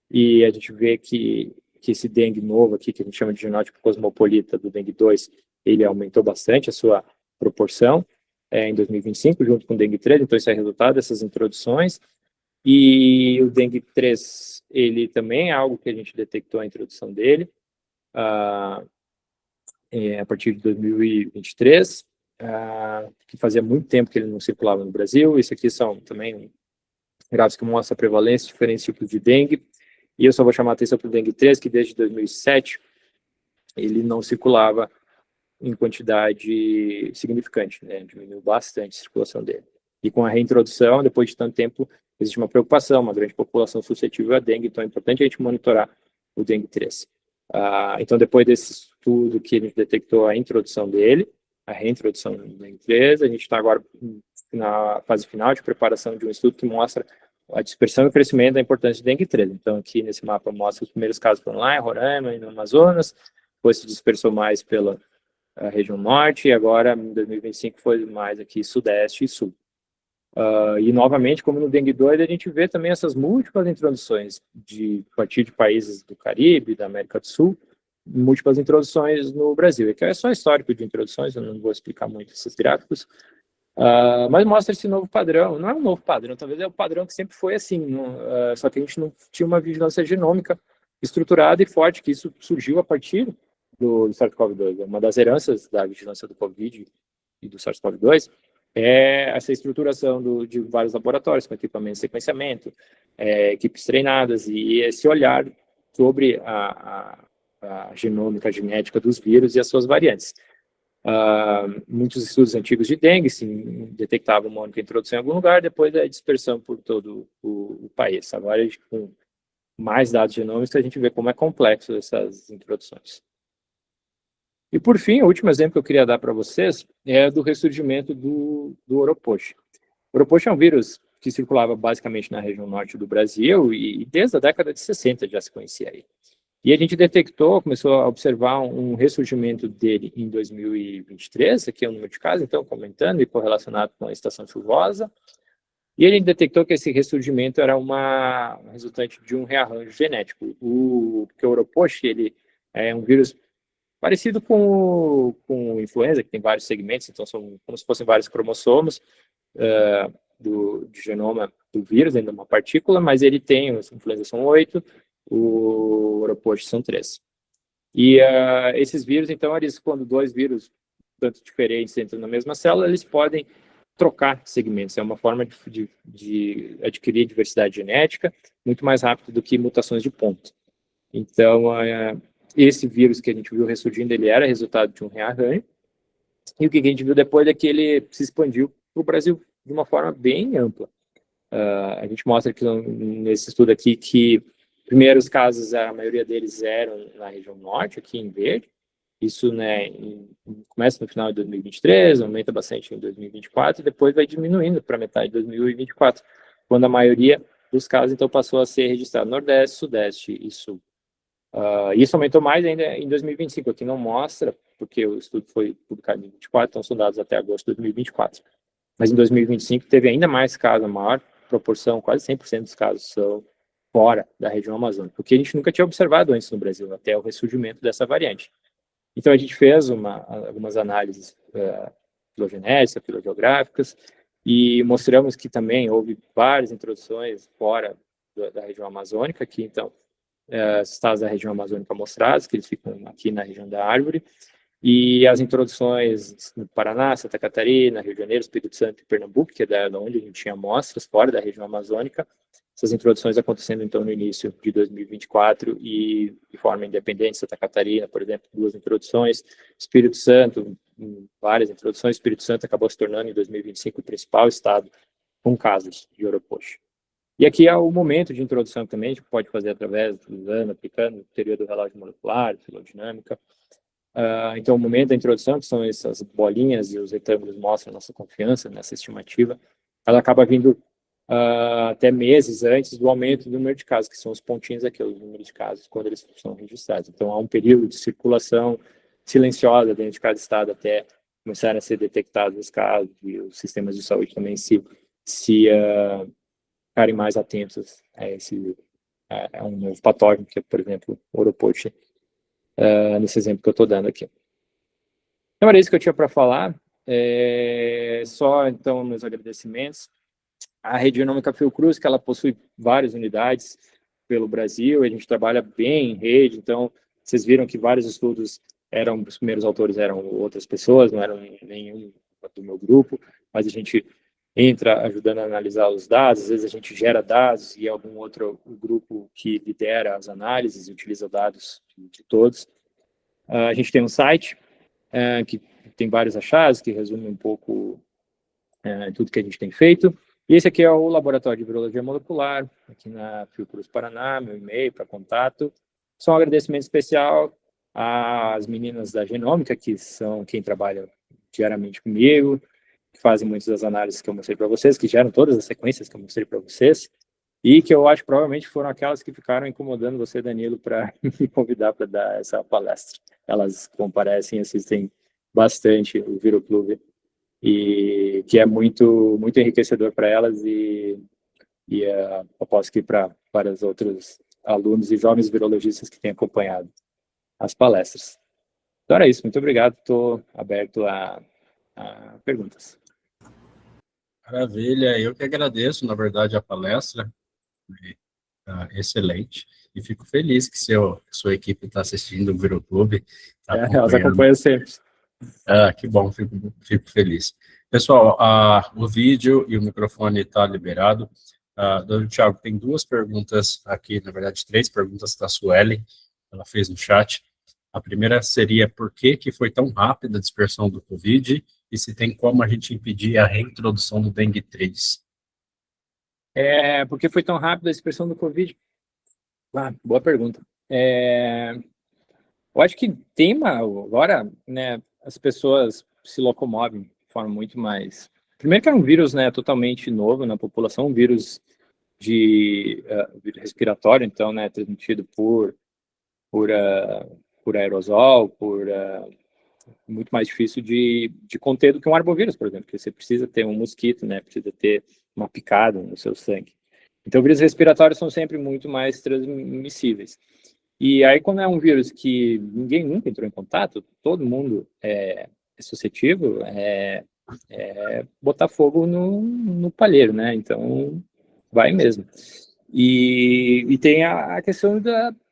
e a gente vê que esse dengue novo aqui, que a gente chama de genótipo cosmopolita do dengue 2, ele aumentou bastante a sua proporção em 2025, junto com o dengue 3, então isso é resultado dessas introduções. E o dengue 3, ele também é algo que a gente detectou a introdução dele a partir de 2023, que fazia muito tempo que ele não circulava no Brasil. Isso aqui são também gráficos que mostram a prevalência de diferentes tipos de dengue. E eu só vou chamar a atenção para o dengue 3, que desde 2007 ele não circulava em quantidade significante, né? Diminuiu bastante a circulação dele. E com a reintrodução, depois de tanto tempo, existe uma preocupação, uma grande população suscetível à dengue, então é importante a gente monitorar o dengue 3. Então, depois desse estudo que a gente detectou a introdução dele, a reintrodução do dengue 3, a gente está agora na fase final de preparação de um estudo que mostra a dispersão e o crescimento da importância do dengue 3. Então, aqui nesse mapa mostra os primeiros casos foram lá em Roraima e no Amazonas, depois se dispersou mais pela região norte, e agora, em 2025, foi mais aqui sudeste e sul. E, novamente, como no dengue 2, a gente vê também essas múltiplas introduções a partir de países do Caribe, da América do Sul, múltiplas introduções no Brasil. Aqui é só histórico de introduções, eu não vou explicar muito esses gráficos, mas mostra esse novo padrão. Não é um novo padrão, talvez é o padrão que sempre foi assim, só que a gente não tinha uma vigilância genômica estruturada e forte, que isso surgiu a partir do SARS-CoV-2. Uma das heranças da vigilância do Covid e do SARS-CoV-2 é essa estruturação de vários laboratórios, com equipamento de sequenciamento, equipes treinadas, e esse olhar sobre a genômica, a genética dos vírus e as suas variantes. Muitos estudos antigos de dengue, sim, detectavam uma única introdução em algum lugar, depois a dispersão por todo o país. Agora, com mais dados genômicos, a gente vê como é complexo essas introduções. E, por fim, o último exemplo que eu queria dar para vocês é do ressurgimento do Oropoche. O Oropoche é um vírus que circulava basicamente na região norte do Brasil e desde a década de 60 já se conhecia ele. E a gente começou a observar um ressurgimento dele em 2023, aqui é o número de casos, então, comentando e correlacionado com a estação chuvosa. E a gente detectou que esse ressurgimento era uma resultante de um rearranjo genético. Porque o Oropoche, ele é um vírus parecido com influenza, que tem vários segmentos, então são como se fossem vários cromossomos do genoma do vírus, dentro de uma partícula, mas ele tem, as influenza são 8, o Oropoche são 3. E esses vírus, então, quando dois vírus tanto diferentes entram na mesma célula, eles podem trocar segmentos. É uma forma de adquirir diversidade genética muito mais rápido do que mutações de ponto. Então, esse vírus que a gente viu ressurgindo, ele era resultado de um rearranjo, e o que a gente viu depois é que ele se expandiu para o Brasil de uma forma bem ampla. A gente mostra aqui nesse estudo aqui que primeiros casos, a maioria deles eram na região norte, aqui em verde. Isso, né, começa no final de 2023, aumenta bastante em 2024, e depois vai diminuindo para metade de 2024, quando a maioria dos casos, então, passou a ser registrado no Nordeste, Sudeste e Sul. Isso aumentou mais ainda em 2025, aqui não mostra, porque o estudo foi publicado em 2024, então são dados até agosto de 2024. Mas em 2025 teve ainda mais casos, a maior proporção, quase 100% dos casos são fora da região amazônica, porque a gente nunca tinha observado antes no Brasil, até o ressurgimento dessa variante. Então a gente fez algumas análises filogenéticas, filogeográficas, e mostramos que também houve várias introduções fora da região amazônica, que então estados da região amazônica mostrados, que eles ficam aqui na região da árvore, e as introduções no Paraná, Santa Catarina, Rio de Janeiro, Espírito Santo e Pernambuco, que é da onde a gente tinha amostras fora da região amazônica, essas introduções acontecendo então no início de 2024 e de forma independente. Santa Catarina, por exemplo, 2 introduções, Espírito Santo, várias introduções. Espírito Santo acabou se tornando em 2025 o principal estado com casos de Oropoche. E aqui é o momento de introdução que também a gente pode fazer através usando, aplicando teoria do relógio molecular, filodinâmica. Então, o momento da introdução, que são essas bolinhas e os retângulos mostram a nossa confiança nessa estimativa, ela acaba vindo até meses antes do aumento do número de casos, que são os pontinhos aqui, os números de casos, quando eles são registrados. Então, há um período de circulação silenciosa dentro de cada estado até começarem a ser detectados os casos, e os sistemas de saúde também ficarem mais atentos a um novo patógeno, que é, por exemplo, o Oropoche, nesse exemplo que eu estou dando aqui. Então, era isso que eu tinha para falar. Só, então, meus agradecimentos. A Rede Genômica Fiocruz, que ela possui várias unidades pelo Brasil, a gente trabalha bem em rede, então, vocês viram que vários estudos os primeiros autores eram outras pessoas, não eram nenhum do meu grupo, mas a gente entra ajudando a analisar os dados, às vezes a gente gera dados e algum outro grupo que lidera as análises e utiliza dados de todos. A gente tem um site que tem vários achados, que resume um pouco tudo que a gente tem feito. E esse aqui é o Laboratório de Virologia Molecular, aqui na Fiocruz Paraná, meu e-mail para contato. Só um agradecimento especial às meninas da Genômica, que são quem trabalha diariamente comigo, que fazem muitas das análises que eu mostrei para vocês, que geram todas as sequências que eu mostrei para vocês, e que eu acho que provavelmente foram aquelas que ficaram incomodando você, Danilo, para me convidar para dar essa palestra. Elas comparecem e assistem bastante o Viroclube, e que é muito, muito enriquecedor para elas e aposto que para os outros alunos e jovens virologistas que têm acompanhado as palestras. Então era isso, muito obrigado, estou aberto a perguntas. Maravilha, eu que agradeço, na verdade, a palestra, excelente, e fico feliz que sua equipe está assistindo o Viroclube. Elas acompanham sempre. Que bom, fico feliz. Pessoal, o vídeo e o microfone está liberado. Dr. Thiago, tem 2 perguntas aqui, na verdade 3 perguntas da Suelen, ela fez no chat. A primeira seria por que foi tão rápida a dispersão do Covid e se tem como a gente impedir a reintrodução do dengue 3. Por que foi tão rápida a dispersão do Covid? Boa pergunta. Eu acho que agora, né, as pessoas se locomovem de forma muito mais... Primeiro que é um vírus, né, totalmente novo na população, um vírus respiratório, então, né, transmitido por aerosol, muito mais difícil de conter do que um arbovírus, por exemplo, porque você precisa ter um mosquito, né, precisa ter uma picada no seu sangue. Então, vírus respiratórios são sempre muito mais transmissíveis. E aí, quando é um vírus que ninguém nunca entrou em contato, todo mundo é suscetível, botar fogo no palheiro, né? Então, vai mesmo. E tem a questão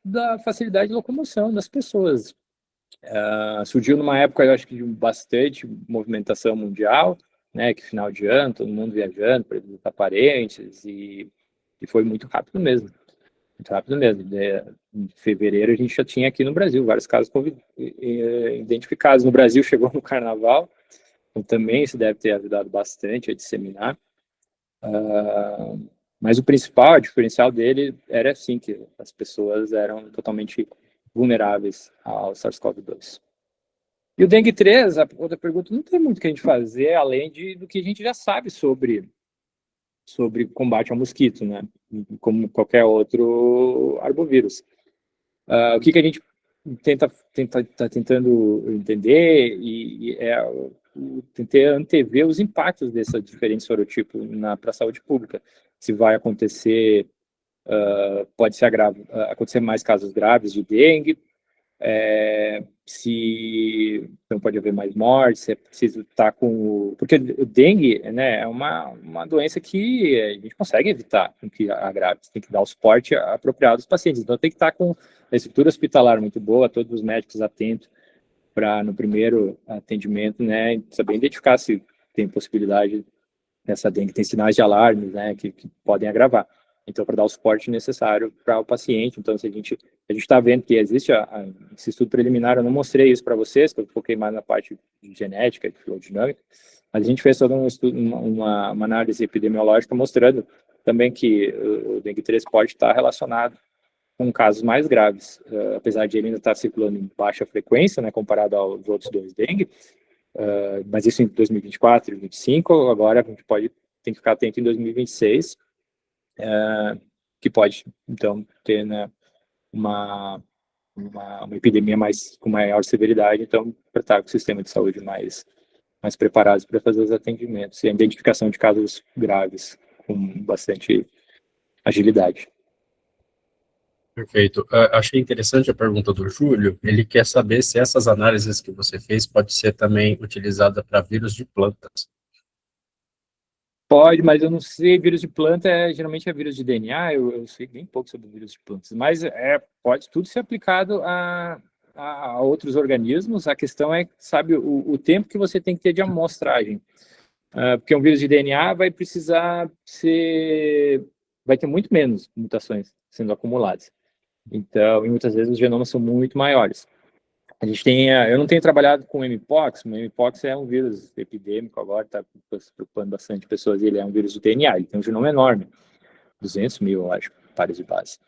da facilidade de locomoção das pessoas. Surgiu numa época, eu acho que de bastante movimentação mundial, né? Que final de ano, todo mundo viajando para visitar parentes, e foi muito rápido mesmo. Muito rápido mesmo. Em fevereiro a gente já tinha aqui no Brasil vários casos identificados. No Brasil chegou no Carnaval, então também isso deve ter ajudado bastante a disseminar. Mas o principal, o diferencial dele era assim, que as pessoas eram totalmente vulneráveis ao SARS-CoV-2. E o dengue 3, a outra pergunta, não tem muito o que a gente fazer, além do que a gente já sabe sobre combate ao mosquito, né? Como qualquer outro arbovírus. O que a gente tá tentando entender tentar antever os impactos dessa diferente sorotipo para a saúde pública. Se vai acontecer, pode ser acontecer mais casos graves de dengue, se não pode haver mais mortes, se é preciso estar porque o dengue, né, é uma doença que a gente consegue evitar com que agrave, tem que dar o suporte apropriado aos pacientes, então tem que estar com a estrutura hospitalar muito boa, todos os médicos atentos para no primeiro atendimento, né, saber identificar se tem possibilidade dessa dengue, tem sinais de alarme, né, que podem agravar. Então, para dar o suporte necessário para o paciente. Então, se a gente está vendo que existe esse estudo preliminar, eu não mostrei isso para vocês, que eu foquei mais na parte de genética e filodinâmica, mas a gente fez todo um estudo, uma análise epidemiológica mostrando também que o dengue 3 pode estar relacionado com casos mais graves, apesar de ele ainda estar circulando em baixa frequência, né, comparado aos outros 2 dengue, mas isso em 2024 e 2025, agora a gente tem que ficar atento em 2026, que pode, então, ter, né, uma epidemia com maior severidade, então, para estar com o sistema de saúde mais preparados para fazer os atendimentos e a identificação de casos graves com bastante agilidade. Perfeito. Achei interessante a pergunta do Júlio. Ele quer saber se essas análises que você fez pode ser também utilizada para vírus de plantas. Pode, mas eu não sei, vírus de planta geralmente é vírus de DNA, eu sei bem pouco sobre vírus de plantas, mas pode tudo ser aplicado a outros organismos. A questão é, sabe, o tempo que você tem que ter de amostragem. Porque um vírus de DNA vai ter muito menos mutações sendo acumuladas. Então, e muitas vezes os genomas são muito maiores. A gente tem, eu não tenho trabalhado com Mpox, mas Mpox é um vírus epidêmico agora, está preocupando bastante pessoas, e ele é um vírus de DNA, ele tem um genoma enorme, 200 mil, eu acho, pares de base.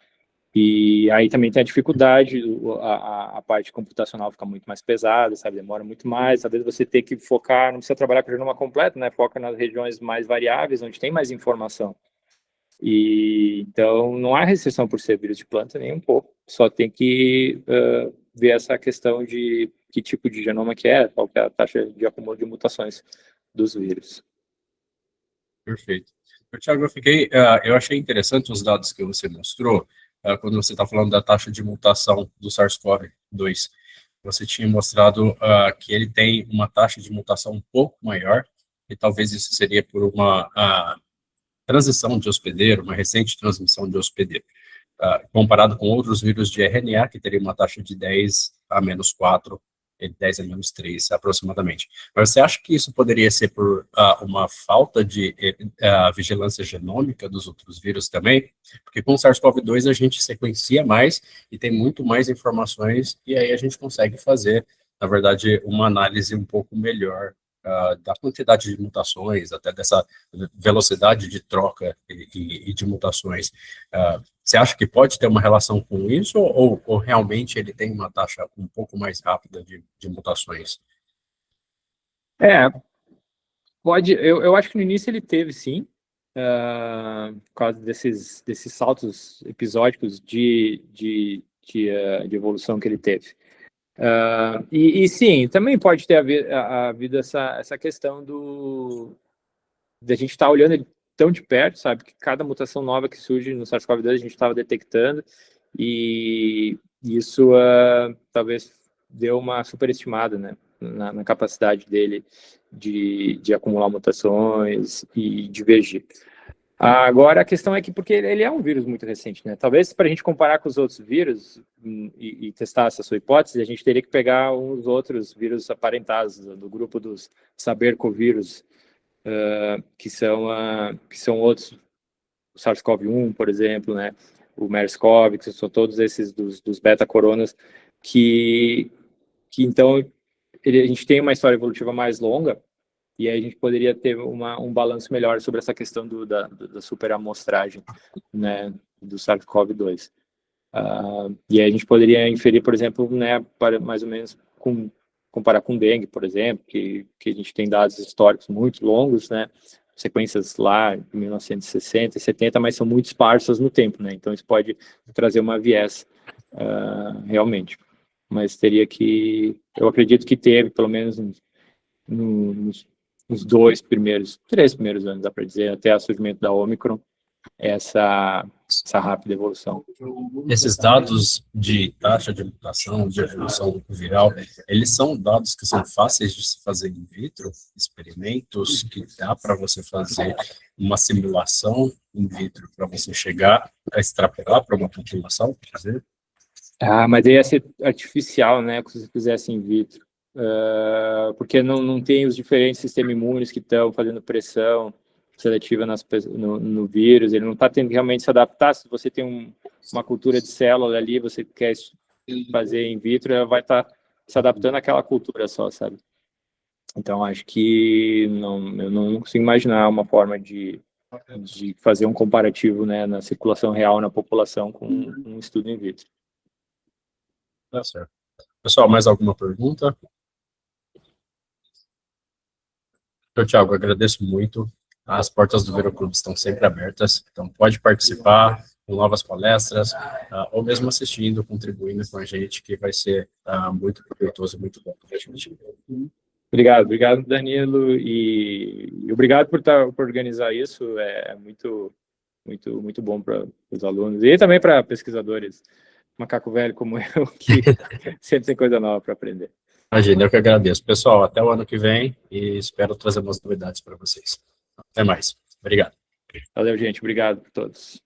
E aí também tem a dificuldade, a parte computacional fica muito mais pesada, sabe, demora muito mais, às vezes você tem que focar, não precisa trabalhar com o genoma completo, né, foca nas regiões mais variáveis, onde tem mais informação. E então não há restrição por ser vírus de planta nem um pouco, só tem que ver essa questão de que tipo de genoma que é, qual que é a taxa de acúmulo de mutações dos vírus. Perfeito. Tiago, eu achei interessante os dados que você mostrou, quando você está falando da taxa de mutação do SARS-CoV-2. Você tinha mostrado que ele tem uma taxa de mutação um pouco maior, e talvez isso seria por uma transição de hospedeiro, uma recente transmissão de hospedeiro, comparado com outros vírus de RNA, que teria uma taxa de 10 a menos 4, 10 a menos 3, aproximadamente. Mas você acha que isso poderia ser por uma falta de vigilância genômica dos outros vírus também? Porque com o SARS-CoV-2 a gente sequencia mais e tem muito mais informações, e aí a gente consegue fazer, na verdade, uma análise um pouco melhor da quantidade de mutações, até dessa velocidade de troca e de mutações. Você acha que pode ter uma relação com isso, ou realmente ele tem uma taxa um pouco mais rápida de mutações? Pode, eu acho que no início ele teve, sim, por causa desses saltos episódicos de evolução que ele teve. E sim, também pode ter havido essa questão da gente estar olhando ele tão de perto, sabe? Que cada mutação nova que surge no SARS-CoV-2 a gente estava detectando, e isso talvez deu uma superestimada, né? Na capacidade dele de acumular mutações e divergir. Agora, a questão é que, porque ele é um vírus muito recente, né? Talvez para a gente comparar com os outros vírus e testar essa sua hipótese, a gente teria que pegar uns outros vírus aparentados do grupo dos saber-covírus, que são outros, o SARS-CoV-1, por exemplo, né? O MERS-CoV, que são todos esses dos beta-coronas, que então a gente tem uma história evolutiva mais longa, e aí a gente poderia ter um balanço melhor sobre essa questão da superamostragem, né, do SARS-CoV-2. E aí a gente poderia inferir, por exemplo, né, para mais ou menos comparar com dengue, por exemplo, que a gente tem dados históricos muito longos, né, sequências lá em 1960 e 70, mas são muito esparsas no tempo, né, então isso pode trazer uma viés realmente. Mas eu acredito que teve, pelo menos nos 3 primeiros anos, dá para dizer, até o surgimento da Omicron, essa rápida evolução. Esses dados de taxa de mutação, de evolução viral, eles são dados que são fáceis de se fazer in vitro, experimentos que dá para você fazer uma simulação in vitro para você chegar a extrapolar para uma população, por exemplo? Mas aí ia ser artificial, né, se você fizesse in vitro. Porque não tem os diferentes sistemas imunes que estão fazendo pressão seletiva no vírus, ele não está tendo que realmente se adaptar. Se você tem uma cultura de célula ali, você quer fazer in vitro, ela vai estar se adaptando àquela cultura só, sabe? Então, acho que eu não consigo imaginar uma forma de fazer um comparativo, né, na circulação real na população com um estudo in vitro. Tá certo. Pessoal, mais alguma pergunta? Então, Thiago, agradeço muito. As portas do Viroclube estão sempre abertas, então pode participar com novas palestras, ou mesmo assistindo, contribuindo com a gente, que vai ser muito proveitoso e muito bom para a gente. Obrigado, Danilo, e obrigado por organizar isso. É muito muito, muito bom para os alunos e também para pesquisadores, macaco velho como eu, que sempre tem coisa nova para aprender. Imagina, eu que agradeço. Pessoal, até o ano que vem e espero trazer umas novidades para vocês. Até mais. Obrigado. Valeu, gente. Obrigado por todos.